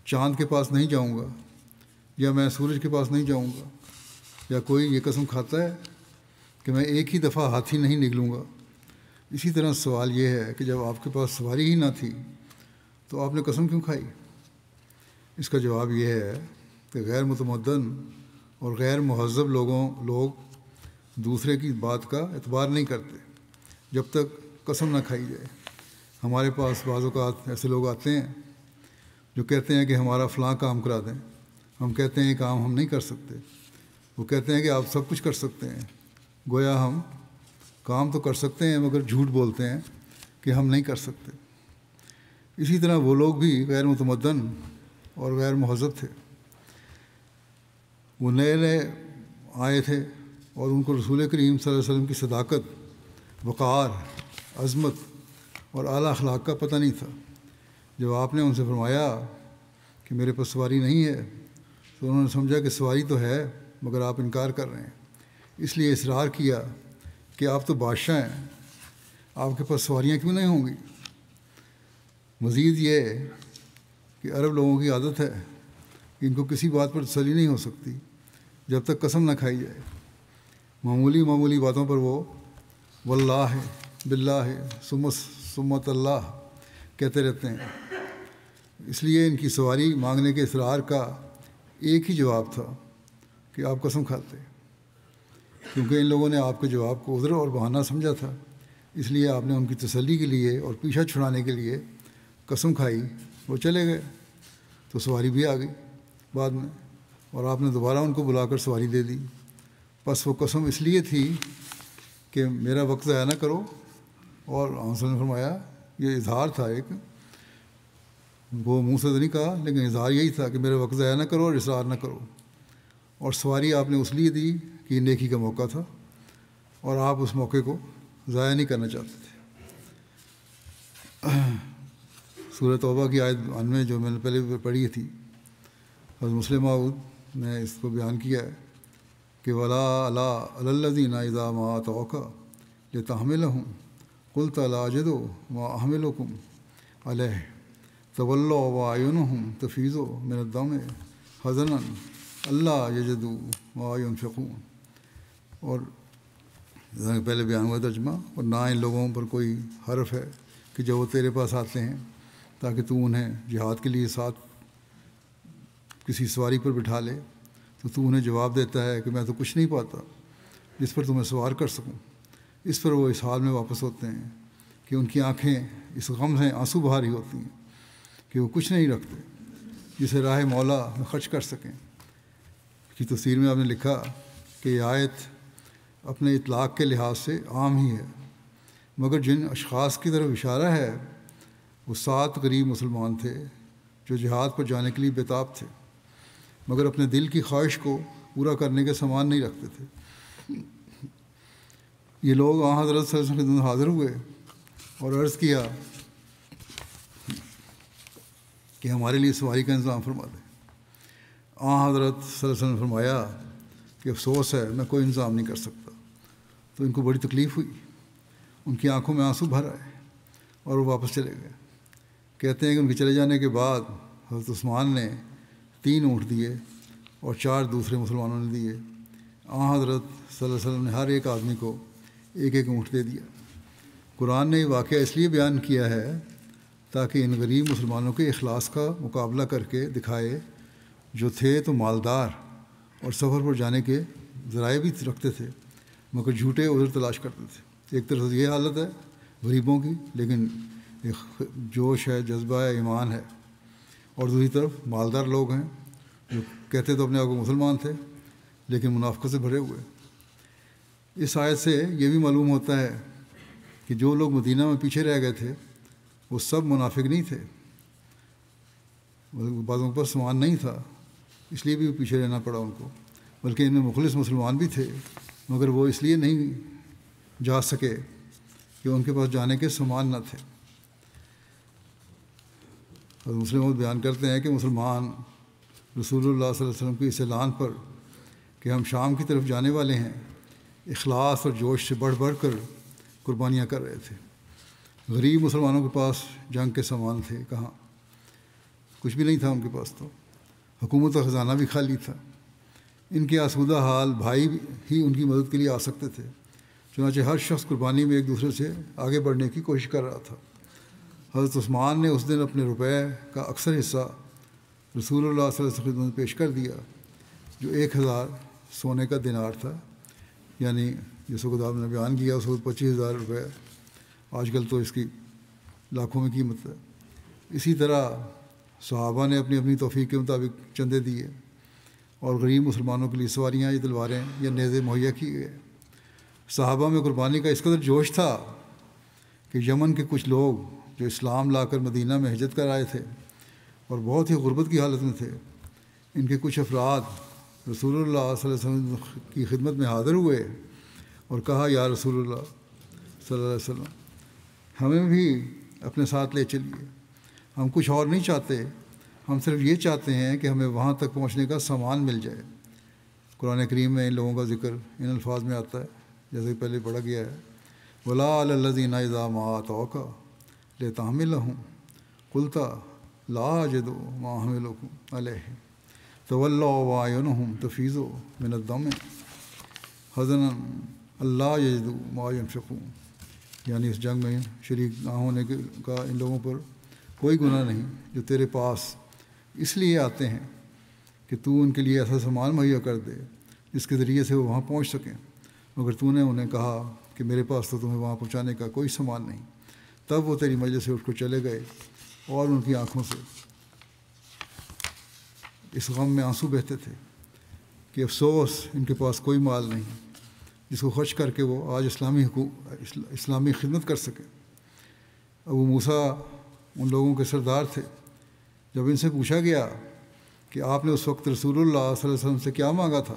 چاند کے پاس نہیں جاؤں گا یا میں سورج کے پاس نہیں جاؤں گا, یا کوئی یہ قسم کھاتا ہے کہ میں ایک ہی دفعہ ہاتھی نہیں نکلوں گا. اسی طرح سوال یہ ہے کہ جب آپ کے پاس سواری ہی نہ تھی تو آپ نے قسم کیوں کھائی؟ اس کا جواب یہ ہے کہ غیر متمدن اور غیر مہذب لوگ دوسرے کی بات کا اعتبار نہیں کرتے جب تک قسم نہ کھائی جائے. ہمارے پاس بعض اوقات ایسے لوگ آتے ہیں جو کہتے ہیں کہ ہمارا فلاں کام کرا دیں. ہم کہتے ہیں یہ کام ہم نہیں کر سکتے. وہ کہتے ہیں کہ آپ سب کچھ کر سکتے ہیں. گویا ہم کام تو کر سکتے ہیں مگر جھوٹ بولتے ہیں کہ ہم نہیں کر سکتے. اسی طرح وہ لوگ بھی غیر متمدن اور غیر مہذب تھے. وہ نئے نئے آئے تھے اور ان کو رسول کریم صلی اللہ علیہ وسلم کی صداقت، وقار، عظمت اور اعلیٰ اخلاق کا پتہ نہیں تھا. جب آپ نے ان سے فرمایا کہ میرے پاس سواری نہیں ہے تو انہوں نے سمجھا کہ سواری تو ہے مگر آپ انکار کر رہے ہیں. اس لیے اصرار کیا کہ آپ تو بادشاہ ہیں، آپ کے پاس سواریاں کیوں نہیں ہوں گی. مزید یہ کہ عرب لوگوں کی عادت ہے کہ ان کو کسی بات پر تسلی نہیں ہو سکتی جب تک قسم نہ کھائی جائے. معمولی باتوں پر وہ واللہ، باللہ، سمت اللہ کہتے رہتے ہیں. اس لیے ان کی سواری مانگنے کے اصرار کا ایک ہی جواب تھا کہ آپ قسم کھاتے، کیونکہ ان لوگوں نے آپ کے جواب کو عذر اور بہانہ سمجھا تھا. اس لیے آپ نے ان کی تسلی کے لیے اور پیچھا چھڑانے کے لیے قسم کھائی. وہ چلے گئے تو سواری بھی آ گئی بعد میں، اور آپ نے دوبارہ ان کو بلا کر سواری دے دی. بس وہ قسم اس لیے تھی کہ میرا وقت ضائع نہ کرو. اور حضرت نے فرمایا یہ اظہار تھا، ایک وہ منہ سے تو نہیں کہا لیکن اظہار یہی تھا کہ میرا وقت ضائع نہ کرو اور اصرار نہ کرو. اور سواری آپ نے اس لیے دی کہ یہ نیکی کا موقع تھا اور آپ اس موقع کو ضائع نہیں کرنا چاہتے تھے. سورہ توبہ کی آیت 92 جو میں نے پہلے پڑھی تھی، حضرت مسلم موعود نے اس کو بیان کیا ہے کہ ولا علی الذین اذا ما اتوک لتحملهم قلت لا اجد ما احملکم علیہ تولوا واعینهم تفیض من الدمع حزنا الا یجدوا ما ينفقون. اور پہلے بیان ہوا ترجمہ، اور نہ ان لوگوں پر کوئی حرف ہے کہ جو وہ تیرے پاس آتے ہیں تاکہ تو انہیں جہاد کے لیے ساتھ کسی سواری پر بٹھا لے، تو انہیں جواب دیتا ہے کہ میں تو کچھ نہیں پاتا جس پر تمہیں سوار کر سکوں. اس پر وہ اس حال میں واپس ہوتے ہیں کہ ان کی آنکھیں اس غم سے آنسو بہا رہی ہوتی ہیں کہ وہ کچھ نہیں رکھتے جسے راہ مولا میں خرچ کر سکیں. کی تفسیر میں آپ نے لکھا کہ یہ آیت اپنے اطلاق کے لحاظ سے عام ہی ہے، مگر جن اشخاص کی طرف اشارہ ہے وہ 7 غریب مسلمان تھے جو جہاد پر جانے کے لیے بےتاب تھے مگر اپنے دل کی خواہش کو پورا کرنے کے سامان نہیں رکھتے تھے. یہ لوگ حضرت صلی اللہ علیہ وسلم حاضر ہوئے اور عرض کیا کہ ہمارے لیے سواری کا انتظام فرما دیں. حضرت صلی اللہ علیہ وسلم نے فرمایا کہ افسوس ہے میں کوئی انتظام نہیں کر سکتا. تو ان کو بڑی تکلیف ہوئی، ان کی آنکھوں میں آنسو بھر آئے اور وہ واپس چلے گئے. کہتے ہیں کہ ان کے چلے جانے کے بعد حضرت عثمان نے 3 اونٹ دیے اور 4 دوسرے مسلمانوں نے دیے. حضرت صلی اللہ علیہ وسلم نے ہر ایک آدمی کو ایک اونٹ دے دیا. قرآن نے یہ واقعہ اس لیے بیان کیا ہے تاکہ ان غریب مسلمانوں کے اخلاص کا مقابلہ کر کے دکھائے جو تھے تو مالدار اور سفر پر جانے کے ذرائع بھی رکھتے تھے مگر جھوٹے عذر تلاش کرتے تھے. ایک طرف سے یہ حالت ہے غریبوں کی، لیکن ایک جوش ہے، جذبہ ہے، ایمان ہے. اور دوسری طرف مالدار لوگ ہیں جو کہتے تو اپنے آپ کو مسلمان تھے لیکن منافقت سے بھرے ہوئے. اس آیت سے یہ بھی معلوم ہوتا ہے کہ جو لوگ مدینہ میں پیچھے رہ گئے تھے وہ سب منافق نہیں تھے. بعضوں پر سامان نہیں تھا اس لیے بھی پیچھے رہنا پڑا ان کو، بلکہ ان میں مخلص مسلمان بھی تھے مگر وہ اس لیے نہیں جا سکے کہ ان کے پاس جانے کے سامان نہ تھے. اور مسلم بیان کرتے ہیں کہ مسلمان رسول اللہ صلی اللہ علیہ وسلم کے اس اعلان پر کہ ہم شام کی طرف جانے والے ہیں اخلاص اور جوش سے بڑھ بڑھ کر قربانیاں کر رہے تھے. غریب مسلمانوں کے پاس جنگ کے سامان تھے کہاں، کچھ بھی نہیں تھا ان کے پاس. تو حکومت کا خزانہ بھی خالی تھا. ان کے آسودہ حال بھائی ہی ان کی مدد کے لیے آ سکتے تھے. چنانچہ ہر شخص قربانی میں ایک دوسرے سے آگے بڑھنے کی کوشش کر رہا تھا. حضرت عثمان نے اس دن اپنے روپے کا اکثر حصہ رسول اللہ صلی اللہ علیہ وسلم میں پیش کر دیا جو 1000 سونے کا دینار تھا، یعنی جس وقت آپ نے بیان کیا اس وقت 25,000 روپے، آج کل تو اس کی لاکھوں میں قیمت ہے. اسی طرح صحابہ نے اپنی اپنی توفیق کے مطابق چندے دیے اور غریب مسلمانوں کے لیے سواریاں یا تلواریں یا نیزے مہیا کیے گئے۔ صحابہ میں قربانی کا اس قدر جوش تھا کہ یمن کے کچھ لوگ جو اسلام لا کر مدینہ میں ہجرت کر آئے تھے اور بہت ہی غربت کی حالت میں تھے، ان کے کچھ افراد رسول اللہ صلی اللہ علیہ وسلم کی خدمت میں حاضر ہوئے اور کہا، یا رسول اللہ صلی اللہ علیہ وسلم، ہمیں بھی اپنے ساتھ لے چلیے، ہم کچھ اور نہیں چاہتے، ہم صرف یہ چاہتے ہیں کہ ہمیں وہاں تک پہنچنے کا سامان مل جائے۔ قرآن کریم میں ان لوگوں کا ذکر ان الفاظ میں آتا ہے جیسے کہ پہلے پڑھا گیا ہے، وَلَا عَلَى الَّذِينَ إِذَا مَا أَتَوْكَ لِتَحْمِلَهُمْ قُلْتَ لَا أَجِدُ مَا أَحْمِلُكُمْ عَلَيْهِ تَوَلَّوْا وَأَعْيُنُهُمْ تَفِيضُ مِنَ الدَّمْعِ حَزَنًا أَلَّا يَجِدُوا مَا يُنْفِقُونَ، یعنی اس جنگ میں شریک نہ ہونے کا ان لوگوں پر کوئی گناہ نہیں جو تیرے پاس اس لیے آتے ہیں کہ تو ان کے لیے ایسا سامان مہیا کر دے جس کے ذریعے سے وہ وہاں پہنچ سکیں، مگر تو نے انہیں کہا کہ میرے پاس تو تمہیں وہاں پہنچانے کا کوئی سامان نہیں۔ تب وہ تیری مجلس سے اٹھ کر چلے گئے اور ان کی آنکھوں سے اس غم میں آنسو بہتے تھے کہ افسوس ان کے پاس کوئی مال نہیں جس کو خرچ کر کے وہ آج اسلامی خدمت کر سکے۔ ابو موسیٰ ان لوگوں کے سردار تھے۔ جب ان سے پوچھا گیا کہ آپ نے اس وقت رسول اللہ صلی اللہ علیہ وسلم سے کیا مانگا تھا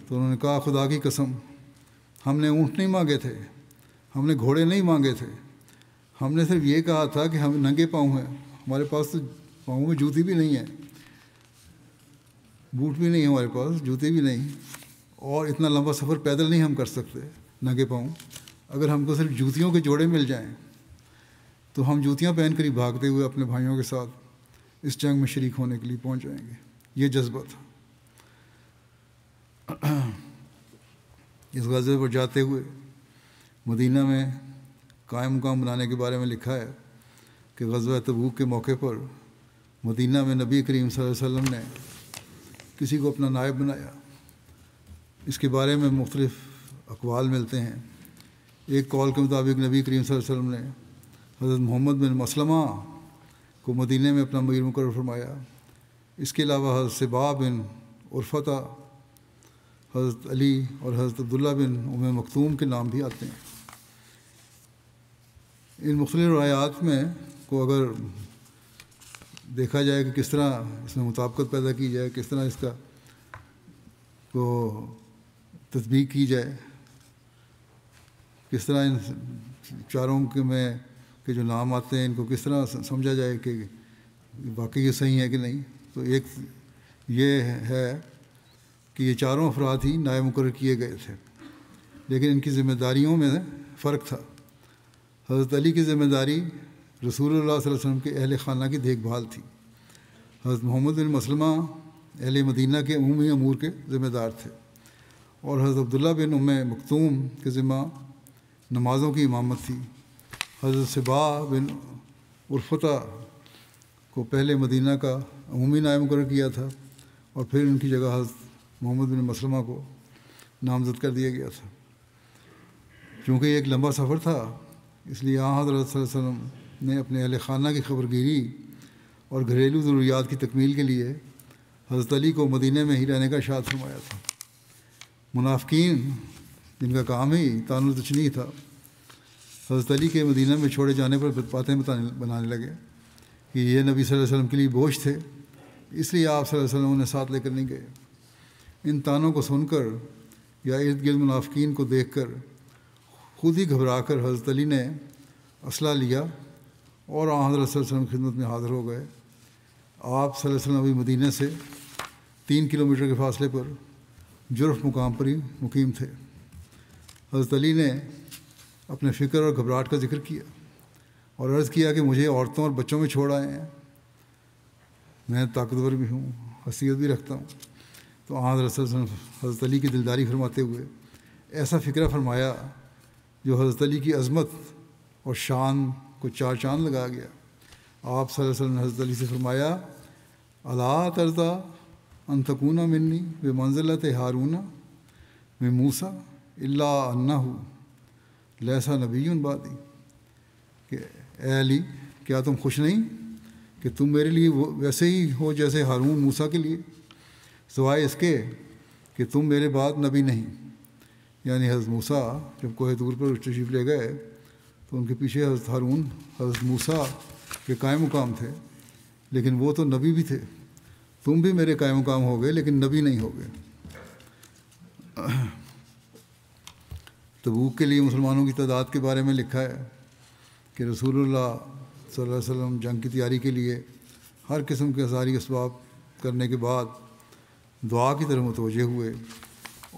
تو انہوں نے کہا، خدا کی قسم، ہم نے اونٹ نہیں مانگے تھے، ہم نے گھوڑے نہیں مانگے تھے، ہم نے صرف یہ کہا تھا کہ ہم ننگے پاؤں ہیں، ہمارے پاس تو پاؤں میں جوتی بھی نہیں ہے، بوٹ بھی نہیں ہے ہمارے پاس، جوتے بھی نہیں، اور اتنا لمبا سفر پیدل نہیں ہم کر سکتے ننگے پاؤں۔ اگر ہم کو صرف جوتیوں کے جوڑے مل جائیں تو ہم جوتیاں پہن کر ہی بھاگتے ہوئے اپنے بھائیوں کے ساتھ اس جنگ میں شریک ہونے کے لیے پہنچ جائیں گے۔ یہ جذبہ تھا۔ اس غزوے پر جاتے ہوئے مدینہ میں قائم مقام بنانے کے بارے میں لکھا ہے کہ غزوہ تبوک کے موقع پر مدینہ میں نبی کریم صلی اللہ علیہ وسلم نے کسی کو اپنا نائب بنایا۔ اس کے بارے میں مختلف اقوال ملتے ہیں۔ ایک قول کے مطابق نبی کریم صلی اللہ علیہ وسلم نے حضرت محمد بن مسلمہ کو مدینہ میں اپنا امیر مقرر فرمایا۔ اس کے علاوہ حضرت صبا بن عرفہ، حضرت علی اور حضرت عبداللہ بن ام مکتوم کے نام بھی آتے ہیں۔ ان مختلف روایات میں کو اگر دیکھا جائے کہ کس طرح اس میں مطابقت پیدا کی جائے، کس طرح اس کا کو تطبیق کی جائے، کس طرح ان چاروں کے جو نام آتے ہیں ان کو کس طرح سمجھا جائے کہ واقعی یہ صحیح ہے کہ نہیں، تو ایک یہ ہے کہ یہ چاروں افراد ہی نائب مقرر کیے گئے تھے، لیکن ان کی ذمہ داریوں میں فرق تھا۔ حضرت علی کی ذمہ داری رسول اللہ صلی اللہ علیہ وسلم کے اہل خانہ کی دیکھ بھال تھی۔ حضرت محمد بن مسلمہ اہل مدینہ کے عمومی امور کے ذمہ دار تھے، اور حضرت عبداللہ بن ام مکتوم کے ذمہ نمازوں کی امامت تھی۔ حضرت صبا بن عرفہ کو پہلے مدینہ کا عمومی نائب مقرر کیا تھا اور پھر ان کی جگہ حضرت محمد بن مسلمہ کو نامزد کر دیا گیا تھا۔ چونکہ یہ ایک لمبا سفر تھا، اس لیے حضرت صلی اللہ علیہ وسلم نے اپنے اہل خانہ کی خبر گیری اور گھریلو ضروریات کی تکمیل کے لیے حضرت علی کو مدینہ میں ہی رہنے کا ارشاد فرمایا تھا۔ منافقین جن کا کام ہی طعن و تشنیع تھا، حضرت علی کے مدینہ میں چھوڑے جانے پر باتیں بنانے لگے کہ یہ نبی صلی اللہ علیہ وسلم کے لیے بوجھ تھے، اس لیے آپ صلی اللہ علیہ وسلم انہیں ساتھ لے کر نہیں گئے۔ ان طعنوں کو سن کر یا ارد گرد منافقین کو دیکھ کر خود ہی گھبرا کر حضرت علی نے اسلحہ لیا اور حضرت صلی اللہ علیہ وسلم کی خدمت میں حاضر ہو گئے۔ آپ صلی اللہ علیہ وسلم ابھی مدینہ سے 3 کلومیٹر کے فاصلے پر جرف مقام پر ہی مقیم تھے۔ حضرت علی نے اپنے فکر اور گھبراہٹ کا ذکر کیا اور عرض کیا کہ مجھے عورتوں اور بچوں میں چھوڑ آئے ہیں، میں طاقتور بھی ہوں، حیثیت بھی رکھتا ہوں۔ تو حضرت صلی اللہ علیہ وسلم حضرت علی کی دلداری فرماتے ہوئے ایسا فکرہ فرمایا جو حضرت علی کی عظمت اور شان کو 4 چاند لگا گیا۔ آپ صلی اللہ علیہ وسلم نے حضرت علی سے فرمایا، الا ترضی ان تکون منی بمنزلۃ ہارون من موسیٰ الا انہ لیس نبی بعدی، کہ اے علی، کیا تم خوش نہیں کہ تم میرے لیے ویسے ہی ہو جیسے ہارون موسیٰ کے لیے، سوائے اس کے کہ تم میرے بعد نبی نہیں۔ یعنی حضرت موسیٰ جب کوہ طور پر تشریف لے گئے تو ان کے پیچھے حضرت ہارون حضرت موسیٰ کے قائم مقام تھے، لیکن وہ تو نبی بھی تھے۔ تم بھی میرے قائم مقام ہو گئے لیکن نبی نہیں ہو گئے۔ تبوک کے لیے مسلمانوں کی تعداد کے بارے میں لکھا ہے کہ رسول اللہ صلی اللہ علیہ وسلم جنگ کی تیاری کے لیے ہر قسم کے ساری اسباب کرنے کے بعد دعا کی طرف متوجہ ہوئے،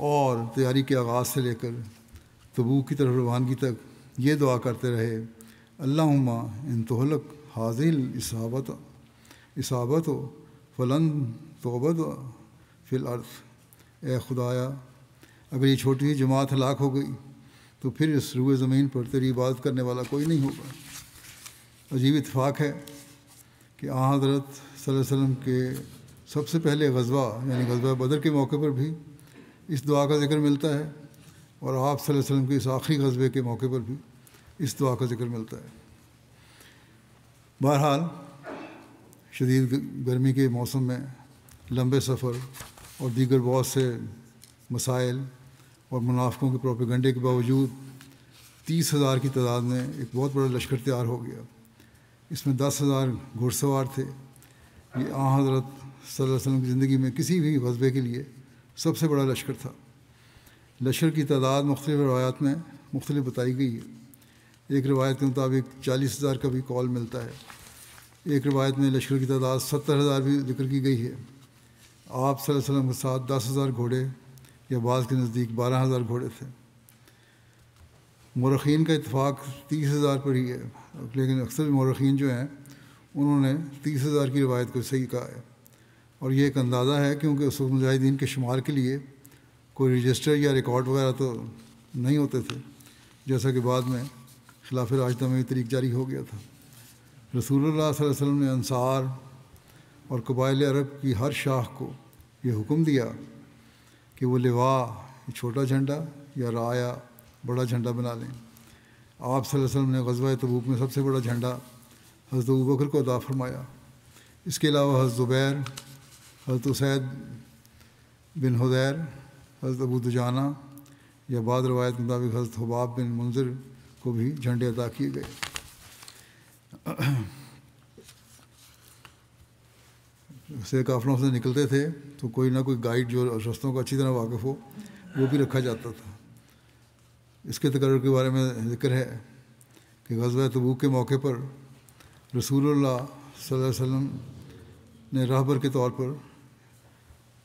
اور تیاری کے آغاز سے لے کر تبوک کی طرف روانگی تک یہ دعا کرتے رہے، اللہم ان تہلک حاضل اصابت فلن توبد فی الارض۔ اے خدایا، اگر یہ چھوٹی سی جماعت ہلاک ہو گئی تو پھر اس روئے زمین پر تیری عبادت کرنے والا کوئی نہیں ہوگا۔ عجیب اتفاق ہے کہ حضرت صلی اللہ علیہ وسلم کے سب سے پہلے غزوہ یعنی غزوہ بدر کے موقع پر بھی اس دعا کا ذکر ملتا ہے، اور آپ صلی اللہ علیہ وسلم کے اس آخری غزوے کے موقع پر بھی اس دعا کا ذکر ملتا ہے۔ بہرحال شدید گرمی کے موسم میں لمبے سفر اور دیگر بہت سے مسائل اور منافقوں کے پروپیگنڈے کے باوجود 30,000 کی تعداد میں ایک بہت بڑا لشکر تیار ہو گیا۔ اس میں 10,000 گھڑ سوار تھے۔ یہ حضرت صلی اللہ علیہ وسلم کی زندگی میں کسی بھی غزوے کے لیے سب سے بڑا لشکر تھا۔ لشکر کی تعداد مختلف روایات میں مختلف بتائی گئی ہے۔ ایک روایت کے مطابق 40,000 کا بھی قول ملتا ہے۔ ایک روایت میں لشکر کی تعداد 70,000 بھی ذکر کی گئی ہے۔ آپ صلی اللہ علیہ وسلم کے ساتھ 10,000 گھوڑے یا بعض کے نزدیک 12,000 گھوڑے تھے۔ مورخین کا اتفاق 30,000 پر ہی ہے، لیکن اکثر مورخین جو ہیں انہوں نے 30,000 کی روایت کو صحیح کہا ہے، اور یہ ایک اندازہ ہے کیونکہ اس وقت مجاہدین کے شمار کے لیے کوئی رجسٹر یا ریکارڈ وغیرہ تو نہیں ہوتے تھے، جیسا کہ بعد میں خلاف راشدہ میں طریق جاری ہو گیا تھا۔ رسول اللہ صلی اللہ علیہ وسلم نے انصار اور قبائل عرب کی ہر شاخ کو یہ حکم دیا کہ وہ لواء چھوٹا جھنڈا یا رایا بڑا جھنڈا بنا لیں۔ آپ صلی اللہ علیہ وسلم نے غزوہ تبوک میں سب سے بڑا جھنڈا حضرت ابوبکر کو عطا فرمایا۔ اس کے علاوہ حضرت زبیر، حضرت اسید بن حضیر، حضرت ابو دجانہ یا بعض روایت کے مطابق حضرت حباب بن منذر کو بھی جھنڈے عطا کیے گئے۔ سے قافلوں سے نکلتے تھے تو کوئی نہ کوئی گائیڈ جو رستوں کا اچھی طرح واقف ہو وہ بھی رکھا جاتا تھا۔ اس کے تقرر کے بارے میں ذکر ہے کہ غزوہ تبوک کے موقع پر رسول اللہ صلی اللہ علیہ وسلم نے راہبر کے طور پر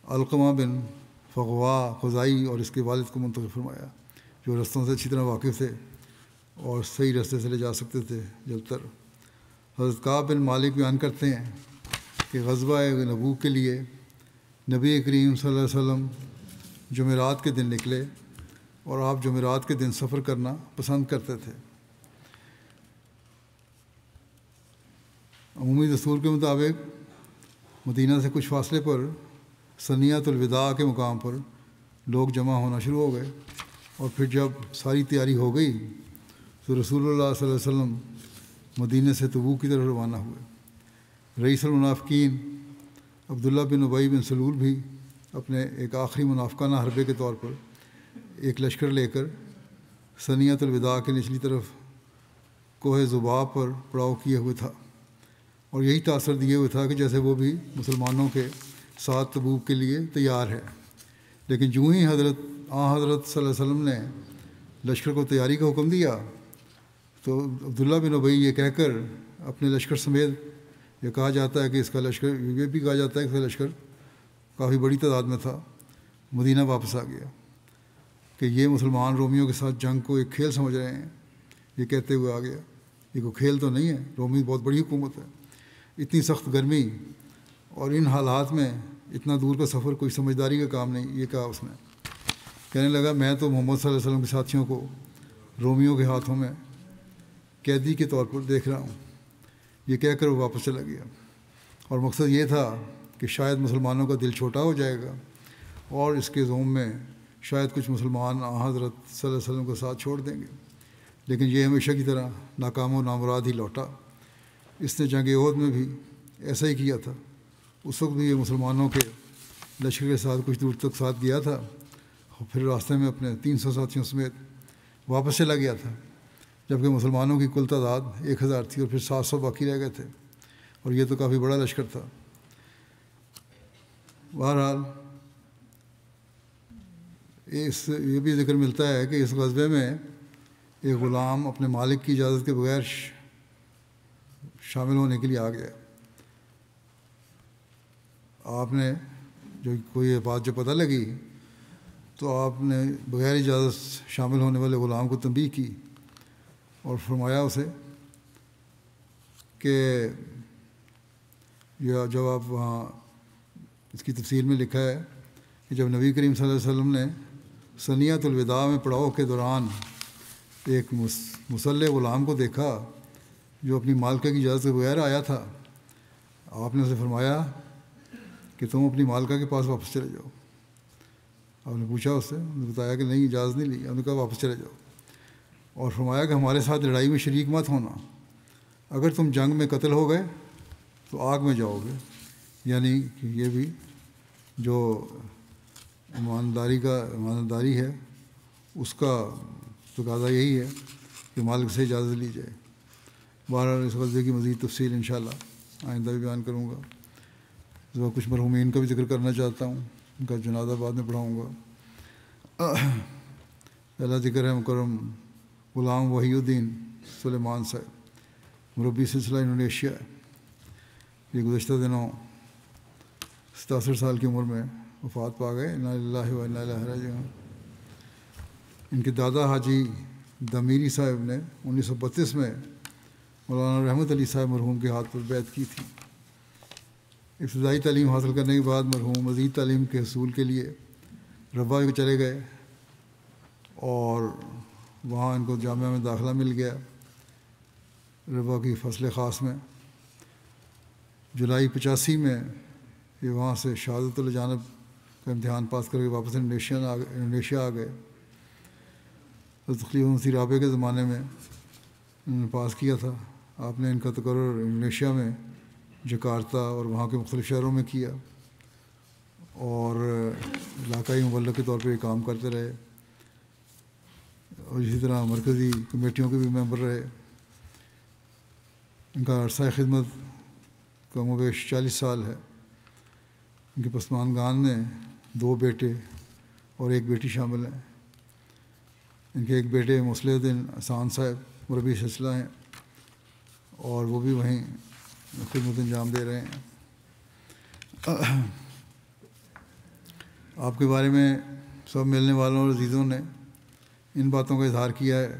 علقمہ بن فغوا خزائی اور اس کے والد کو منتخب فرمایا، جو رستوں سے اچھی طرح واقف تھے اور صحیح رستے سے لے جا سکتے تھے جب تر۔ حضرت کعب بن مالک بیان کرتے ہیں کہ غزوہ تبوک کے لیے نبی کریم صلی اللہ علیہ وسلم جمعرات کے دن نکلے، اور آپ جمعرات کے دن سفر کرنا پسند کرتے تھے۔ عمومی دستور کے مطابق مدینہ سے کچھ فاصلے پر ثنیۃ الوداع کے مقام پر لوگ جمع ہونا شروع ہو گئے، اور پھر جب ساری تیاری ہو گئی تو رسول اللہ صلی اللہ علیہ وسلم مدینہ سے تبوک کی طرف روانہ ہوئے۔ رئیس المنافقین عبداللہ بن ابی بن سلول بھی اپنے ایک آخری منافقانہ حربے کے طور پر ایک لشکر لے کر ثنیۃ الوداع کے نچلی طرف کوہ زباب پر پڑاؤ کیے ہوئے تھا، اور یہی تاثر دیے ہوئے تھا کہ جیسے وہ بھی مسلمانوں کے ساتھ تبوک کے لیے تیار ہے۔ لیکن جو ہی حضرت صلی اللہ علیہ وسلم نے لشکر کو تیاری کا حکم دیا تو عبداللہ بن ابی یہ کہہ کر اپنے لشکر سمیت، یہ کہا جاتا ہے کہ اس کا لشکر، یہ بھی کہا جاتا ہے کہ اس کا لشکر کافی بڑی تعداد میں تھا، مدینہ واپس آ گیا کہ یہ مسلمان رومیوں کے ساتھ جنگ کو ایک کھیل سمجھ رہے ہیں۔ یہ کہتے ہوئے آ گیا، یہ کوئی کھیل تو نہیں ہے، رومی بہت بڑی حکومت ہے۔ اتنی سخت گرمی اور ان حالات میں اتنا دور کا سفر کوئی سمجھداری کا کام نہیں، یہ کہا اس نے۔ کہنے لگا میں تو محمد صلی اللہ علیہ وسلم کے ساتھیوں کو رومیوں کے ہاتھوں میں قیدی کے طور پر دیکھ رہا ہوں۔ یہ کہہ کر وہ واپس چلا گیا، اور مقصد یہ تھا کہ شاید مسلمانوں کا دل چھوٹا ہو جائے گا، اور اس کے زوم میں شاید کچھ مسلمان حضرت صلی اللہ علیہ وسلم کو ساتھ چھوڑ دیں گے، لیکن یہ ہمیشہ کی طرح ناکام و نامراد ہی لوٹا۔ اس نے جنگ احد میں بھی ایسا ہی کیا تھا. اس وقت بھی یہ مسلمانوں کے لشکر کے ساتھ کچھ دور تک ساتھ گیا تھا، پھر راستے میں اپنے 300 ساتھیوں سمیت واپس چلا گیا تھا، جبکہ مسلمانوں کی کل تعداد 1000 تھی اور پھر 700 باقی رہ گئے تھے، اور یہ تو کافی بڑا لشکر تھا. بہرحال یہ بھی ذکر ملتا ہے کہ اس غزوے میں ایک غلام اپنے مالک کی اجازت کے بغیر شامل ہونے کے لیے آ گیا. آپ نے جو کوئی بات جو پتہ لگی تو آپ نے بغیر اجازت شامل ہونے والے غلام کو تنبیہ کی اور فرمایا اسے کہ جب آپ وہاں اس کی تفسیر میں لکھا ہے کہ جب نبی کریم صلی اللہ علیہ وسلم نے ثنیۃ الوداع میں پڑاؤ کے دوران ایک مسلح غلام کو دیکھا جو اپنی مالکہ کی اجازت کے بغیر آیا تھا، آپ نے اسے فرمایا کہ تم اپنی مالکہ کے پاس واپس چلے جاؤ. آپ نے پوچھا اس سے، انہوں نے بتایا کہ نہیں، اجازت نہیں لی. انہوں نے کہا واپس چلے جاؤ، اور فرمایا کہ ہمارے ساتھ لڑائی میں شریک مت ہونا، اگر تم جنگ میں قتل ہو گئے تو آگ میں جاؤ گے. یعنی کہ یہ بھی جو ایمانداری ہے اس کا تقاضا یہی ہے کہ مالک سے اجازت لی جائے. بہرحال اس غزوے کی مزید تفصیل انشاءاللہ آئندہ بھی بیان کروں گا. کچھ مرحومین کا بھی ذکر کرنا چاہتا ہوں، ان کا جنازہ بعد میں پڑھاؤں گا. پہلا ذکر ہے مکرم غلام وحی الدین سلیمان صاحب، مربی سلسلہ انڈونیشیا. یہ گزشتہ دنوں 67 سال کی عمر میں وفات پا گئے. انا للہ و انا الیہ راجعون. ان کے دادا حاجی دمیری صاحب نے 1932 میں مولانا رحمت علی صاحب مرحوم کے ہاتھ پر بیعت کی تھی. ابتدائی تعلیم حاصل کرنے کے بعد مرحوم مزید تعلیم کے حصول کے لیے ربا کو چلے گئے، اور وہاں ان کو جامعہ میں داخلہ مل گیا ربا کی فصل خاص میں. جولائی 85 میں یہ وہاں سے شہادت الجانب کا امتحان پاس کر کے واپس انڈونیشیا آ گئے. تقریباً مسیح رابع کے زمانے میں انہوں نے پاس کیا تھا. آپ نے ان کا تقرر انڈونیشیا میں جکارتا اور وہاں کے مختلف شہروں میں کیا، اور علاقائی مبلغ کے طور پہ یہ کام کرتے رہے، اور اسی طرح مرکزی کمیٹیوں کے بھی ممبر رہے. ان کا عرصہ خدمت کم و بیش 40 سال ہے. ان کے پسماندگان میں 2 بیٹے اور 1 بیٹی شامل ہیں. ان کے ایک بیٹے مصلح الدین احسان صاحب مربی سلسلہ ہیں، اور وہ بھی وہیں خدمت انجام دے رہے ہیں. آپ کے بارے میں سب ملنے والوں اور عزیزوں نے ان باتوں کا اظہار کیا ہے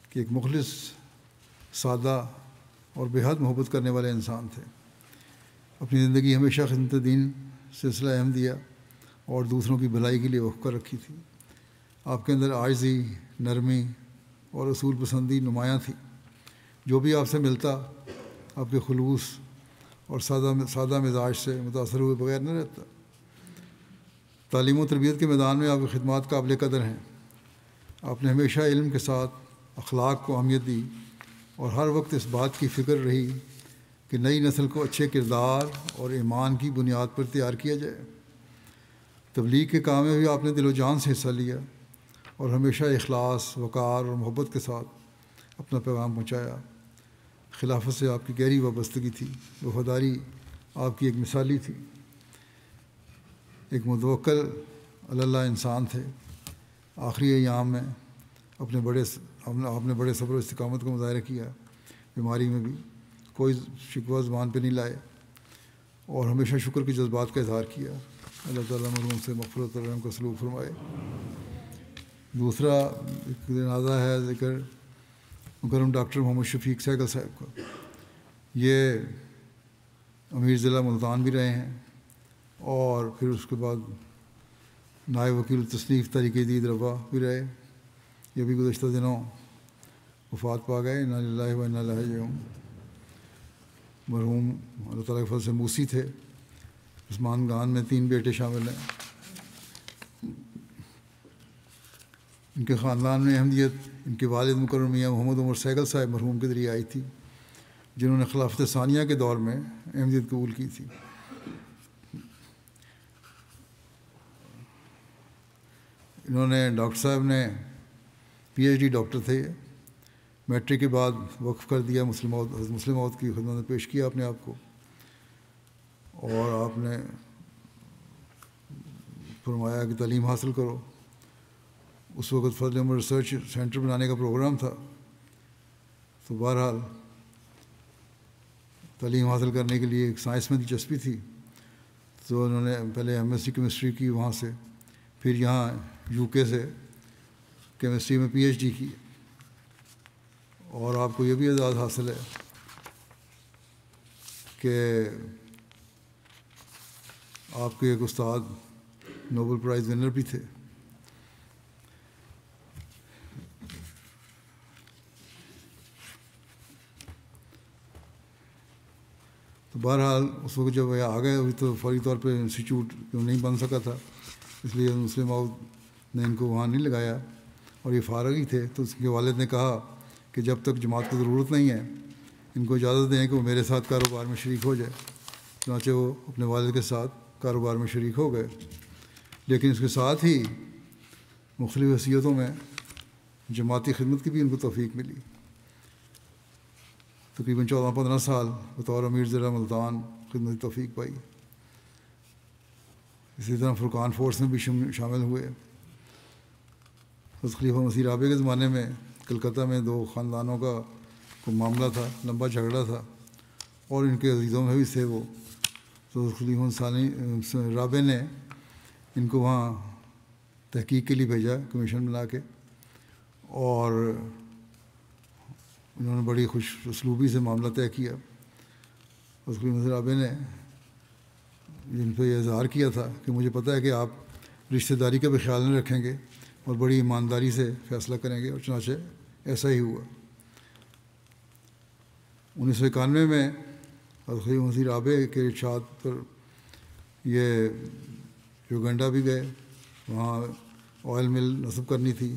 کہ ایک مخلص، سادہ اور بے حد محبت کرنے والے انسان تھے. اپنی زندگی ہمیشہ خدمت دین سلسلہ احمدیہ اور دوسروں کی بھلائی کے لیے وقف کر رکھی تھی. آپ کے اندر عاجزی، نرمی اور اصول پسندی نمایاں تھی. جو بھی آپ سے ملتا آپ کے خلوص اور سادہ مزاج سے متاثر ہوئے بغیر نہ رہتا. تعلیم و تربیت کے میدان میں آپ کی خدمات قابل قدر ہیں. آپ نے ہمیشہ علم کے ساتھ اخلاق کو اہمیت دی، اور ہر وقت اس بات کی فکر رہی کہ نئی نسل کو اچھے کردار اور ایمان کی بنیاد پر تیار کیا جائے. تبلیغ کے کام میں بھی آپ نے دل و جان سے حصہ لیا، اور ہمیشہ اخلاص، وقار اور محبت کے ساتھ اپنا پیغام پہنچایا. خلافت سے آپ کی گہری وابستگی تھی. وفاداری آپ کی ایک مثالی تھی. ایک متوکل علی اللہ انسان تھے. آخری ایام میں آپ نے بڑے صبر و استقامت کا مظاہرہ کیا. بیماری میں بھی کوئی شکوہ زبان پہ نہیں لائے، اور ہمیشہ شکر کے جذبات کا اظہار کیا. اللہ تعالیٰ مرحوم سے مغفرت اور رحم کا سلوک فرمائے. دوسرا جنازہ ہے ذکر مکرم ڈاکٹر محمد شفیق سہگل صاحب کا. یہ امیر ضلع ملتان بھی رہے ہیں، اور پھر اس کے بعد نائب وکیل تصنیف تحریک جدید ربا بھی رہے. یہ بھی گزشتہ دنوں وفات پا گئے. انا للہ و انا الیہ راجعون. مرحوم اللہ تعالیٰ کے فضل سے موسی تھے. عثمان گان میں 3 بیٹے شامل ہیں. ان کے خاندان میں احمدیت ان کے والد مکرم میاں محمد عمر سہگل صاحب مرحوم کے ذریعے آئی تھی. جنہوں نے خلافت ثانیہ کے دور میں احمدیت قبول کی تھی۔ انہوں نے ڈاکٹر صاحب نے پی ایچ ڈی ڈاکٹر تھے، میٹرک کے بعد وقف کر دیا مسلم موت کی خدمت میں پیش کیا اپنے آپ کو، اور آپ نے فرمایا کہ تعلیم حاصل کرو۔ اس وقت فضل عمر ریسرچ سینٹر بنانے کا پروگرام تھا، تو بہرحال تعلیم حاصل کرنے کے لیے ایک سائنس میں دلچسپی تھی، تو انہوں نے پہلے ایم ایس سی کیمسٹری کی وہاں سے، پھر یہاں یو کے سے کیمسٹری میں پی ایچ ڈی کی، اور آپ کو یہ بھی اعزاز حاصل ہے کہ آپ کے ایک استاد نوبل پرائز ونر بھی تھے۔ تو بہرحال اس وقت جب آ گئے ابھی تو فوری طور پہ انسٹیٹیوٹ نہیں بن سکا تھا، اس لیے مسلم موعود نے ان کو وہاں نہیں لگایا، اور یہ فارغ ہی تھے۔ تو اس کے والد نے کہا کہ جب تک جماعت کو ضرورت نہیں ہے ان کو اجازت دیں کہ وہ میرے ساتھ کاروبار میں شریک ہو جائے۔ چنانچہ وہ اپنے والد کے ساتھ کاروبار میں شریک ہو گئے، لیکن اس کے ساتھ ہی مختلف حیثیتوں میں جماعتی خدمت کی بھی ان کو توفیق ملی۔ تقریباً 14-15 سال بطور امیر ضلع ملتان خدمت توفیق پائی۔ اسی طرح فرقان فورس میں بھی شامل ہوئے۔ حضرت خلیفہ مسیح رابع کے زمانے میں کلکتہ میں 2 خاندانوں کا کوئی معاملہ تھا، لمبا جھگڑا تھا، اور ان کے عزیزوں میں بھی تھے وہ۔ تو خلیفہ ثانی رابع نے ان کو وہاں تحقیق کے لیے بھیجا کمیشن بنا کے، اور انہوں نے بڑی خوش اسلوبی سے معاملہ طے کیا۔ حضرت خلیفہ رابع نے جن پہ یہ اظہار کیا تھا کہ مجھے پتہ ہے کہ آپ رشتہ داری کا بھی خیال نہیں رکھیں گے اور بڑی ایمانداری سے فیصلہ کریں گے، اور چنانچہ ایسا ہی ہوا۔ 1991 میں حضرت خلیفہ مسیح رابع کے ارشاد پر یہ یوگنڈا بھی گئے، وہاں آئل مل نصب کرنی تھی،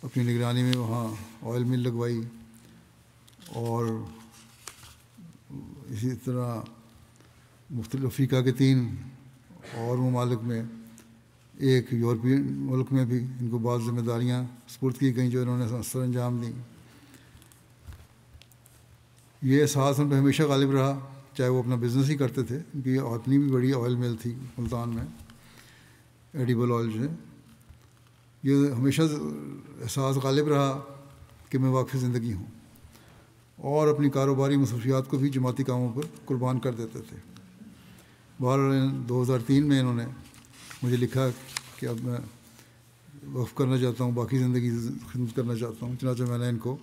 اپنی نگرانی میں وہاں آئل مل لگوائی، اور اسی طرح مختلف افریقہ کے 3 اور ممالک میں، ایک یورپین ملک میں بھی ان کو بعض ذمہ داریاں سپرد کی گئیں جو انہوں نے سر انجام دیں۔ یہ احساس ان پہ ہمیشہ غالب رہا، چاہے وہ اپنا بزنس ہی کرتے تھے، ان کی اپنی بھی بڑی آئل مل تھی ملتان میں، ایڈیبل آئل جو ہے۔ یہ ہمیشہ احساس غالب رہا کہ میں واقفی زندگی ہوں، اور اپنی کاروباری مصروفیات کو بھی جماعتی کاموں پر قربان کر دیتے تھے۔ بہرحال 2003 میں انہوں نے مجھے لکھا کہ اب میں وقف کرنا چاہتا ہوں، باقی زندگی خدمت کرنا چاہتا ہوں۔ چنانچہ میں نے ان کو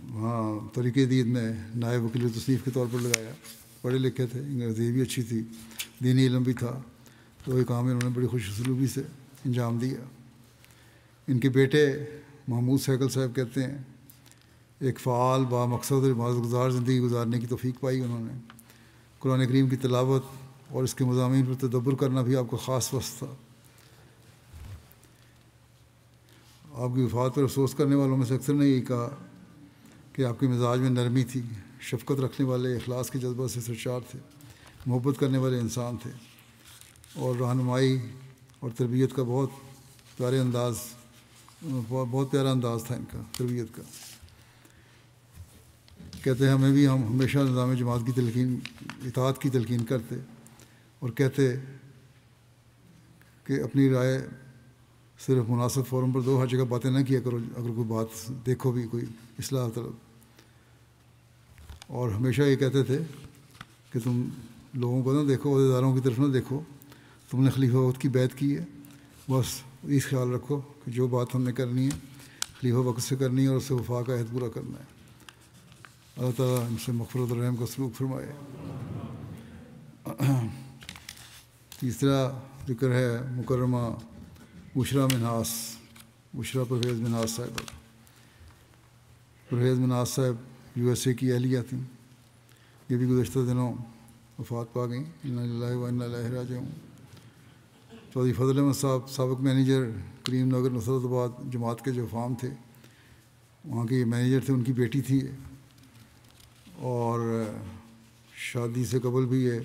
وہاں طریقۂ دید میں نائب وکیل تصنیف کے طور پر لگایا۔ پڑھے لکھے تھے، انگریزی بھی اچھی تھی، دینی علم بھی تھا، تو یہ کام انہوں نے بڑی خوش اسلوبی سے انجام دیا۔ ان کے بیٹے محمود سیکل صاحب کہتے ہیں ایک فعال با مقصد اور عبادت گزار زندگی گزارنے کی توفیق پائی انہوں نے۔ قرآن کریم کی تلاوت اور اس کے مضامین پر تدبر کرنا بھی آپ کو خاص وصف تھا۔ آپ کی وفات پر افسوس کرنے والوں میں سے اکثر نے یہی کہا کہ آپ کے مزاج میں نرمی تھی، شفقت رکھنے والے، اخلاص کے جذبہ سے سرشار تھے، محبت کرنے والے انسان تھے، اور رہنمائی اور تربیت کا بہت پیارا انداز تھا ان کا تربیت کا۔ کہتے ہیں ہم ہمیشہ نظام جماعت کی اطاعت کی تلقین کرتے، اور کہتے کہ اپنی رائے صرف مناسب فورم پر دو، ہر جگہ باتیں نہ کیا کرو، اگر کوئی بات دیکھو بھی کوئی اصلاح طلب۔ اور ہمیشہ یہ کہتے تھے کہ تم لوگوں کو نہ دیکھو، عہدیداروں کی طرف نہ دیکھو، تم نے خلیفہ وقت کی بیعت کی ہے، بس اس خیال رکھو کہ جو بات ہم نے کرنی ہے خلیفہ وقت سے کرنی ہے، اور اس سے وفا کا عہد پورا کرنا ہے۔ اللہ تعالیٰ ان سے مغفرت اور رحم کا سلوک فرمائے۔ تیسرا ذکر ہے مکرمہ بشریٰ منہاس، بشریٰ پرویز منہاس صاحبہ۔ پرویز منہاس صاحب USA کی اہلیہ تھیں، یہ بھی گزشتہ دنوں وفات پا گئیں، انا للہ و انا الیہ راجعون۔ چودھری فضل احمد صاحب سابق مینیجر کریم نگر نصرت آباد جماعت کے جو فارم تھے، وہاں کے مینیجر تھے، ان کی بیٹی تھی اور شادی سے قبل بھی یہ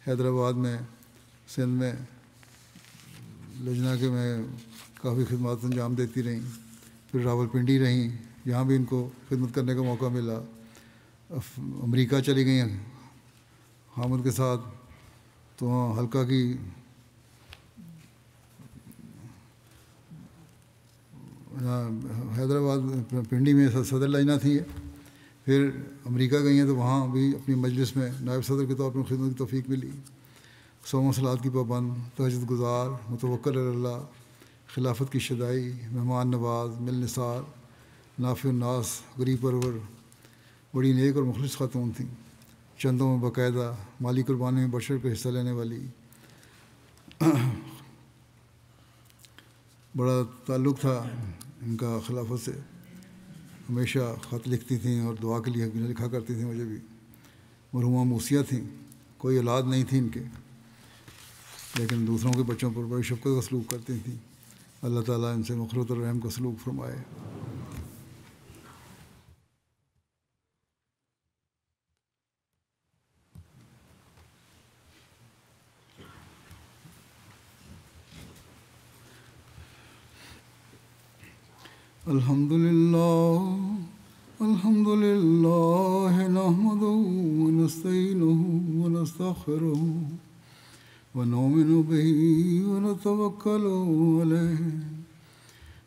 حیدرآباد میں سندھ میں لجنا کے میں کافی خدمات انجام دیتی رہیں. پھر راول پنڈی رہیں، یہاں بھی ان کو خدمت کرنے کا موقع ملا. امریکہ چلی گئی ہیں حامد کے ساتھ، تو وہاں حلقہ کی حیدرآباد پنڈی میں صدر لجنہ تھی. پھر امریکہ گئی ہیں تو وہاں بھی اپنی مجلس میں نائب صدر کے طور پر خدمت کی توفیق ملی. صوم و صلات کی پابند، تہجد گزار، متوکل علی اللہ، خلافت کی شدائی، مہمان نواز، مل نثار، نافع الناس، غریب پرور، بڑی نیک اور مخلص خاتون تھیں. چندوں میں باقاعدہ مالی قربانی میں بڑھ چڑھ کر حصہ لینے والی. بڑا تعلق تھا ان کا خلافت سے. ہمیشہ خط لکھتی تھیں اور دعا کے لیے لکھا کرتی تھیں. مجھے بھی مرحومہ موسیہ تھیں، کوئی اولاد نہیں تھی ان کے، لیکن دوسروں کے بچوں پر بڑی شفقت کا سلوک کرتی تھیں. اللہ تعالیٰ ان سے مغفرت اور رحم کا سلوک فرمائے. الحمد للہ نحمده ونستعینه ونستغفره ونؤمن به ونتوکل علیہ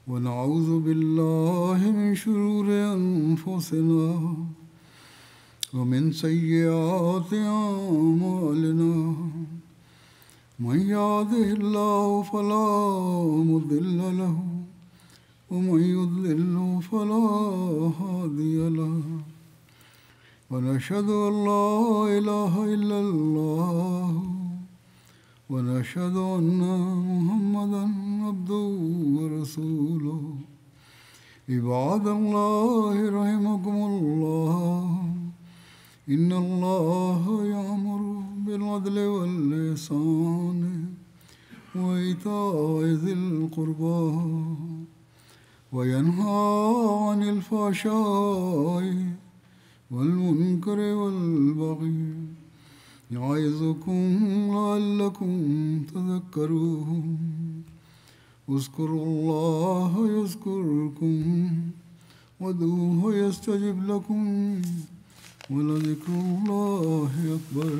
ونعوذ باللہ من شرور انفسنا ومن سیئات اعمالنا من یهده اللہ فلا مضل له ومن يضلل فلا هادي له ونشهد أن لا إله إلا الله ونشهد أن محمدا عبده ورسوله. عباد الله رحمكم الله، إن الله يأمر بالعدل والإحسان وإيتاء ذي القربى وينهى عن الفحشاء والمنكر والبغي يعظكم لعلكم تذكرون. اذكروا الله يذكركم وادعوه يستجب لكم ولذكر الله أكبر.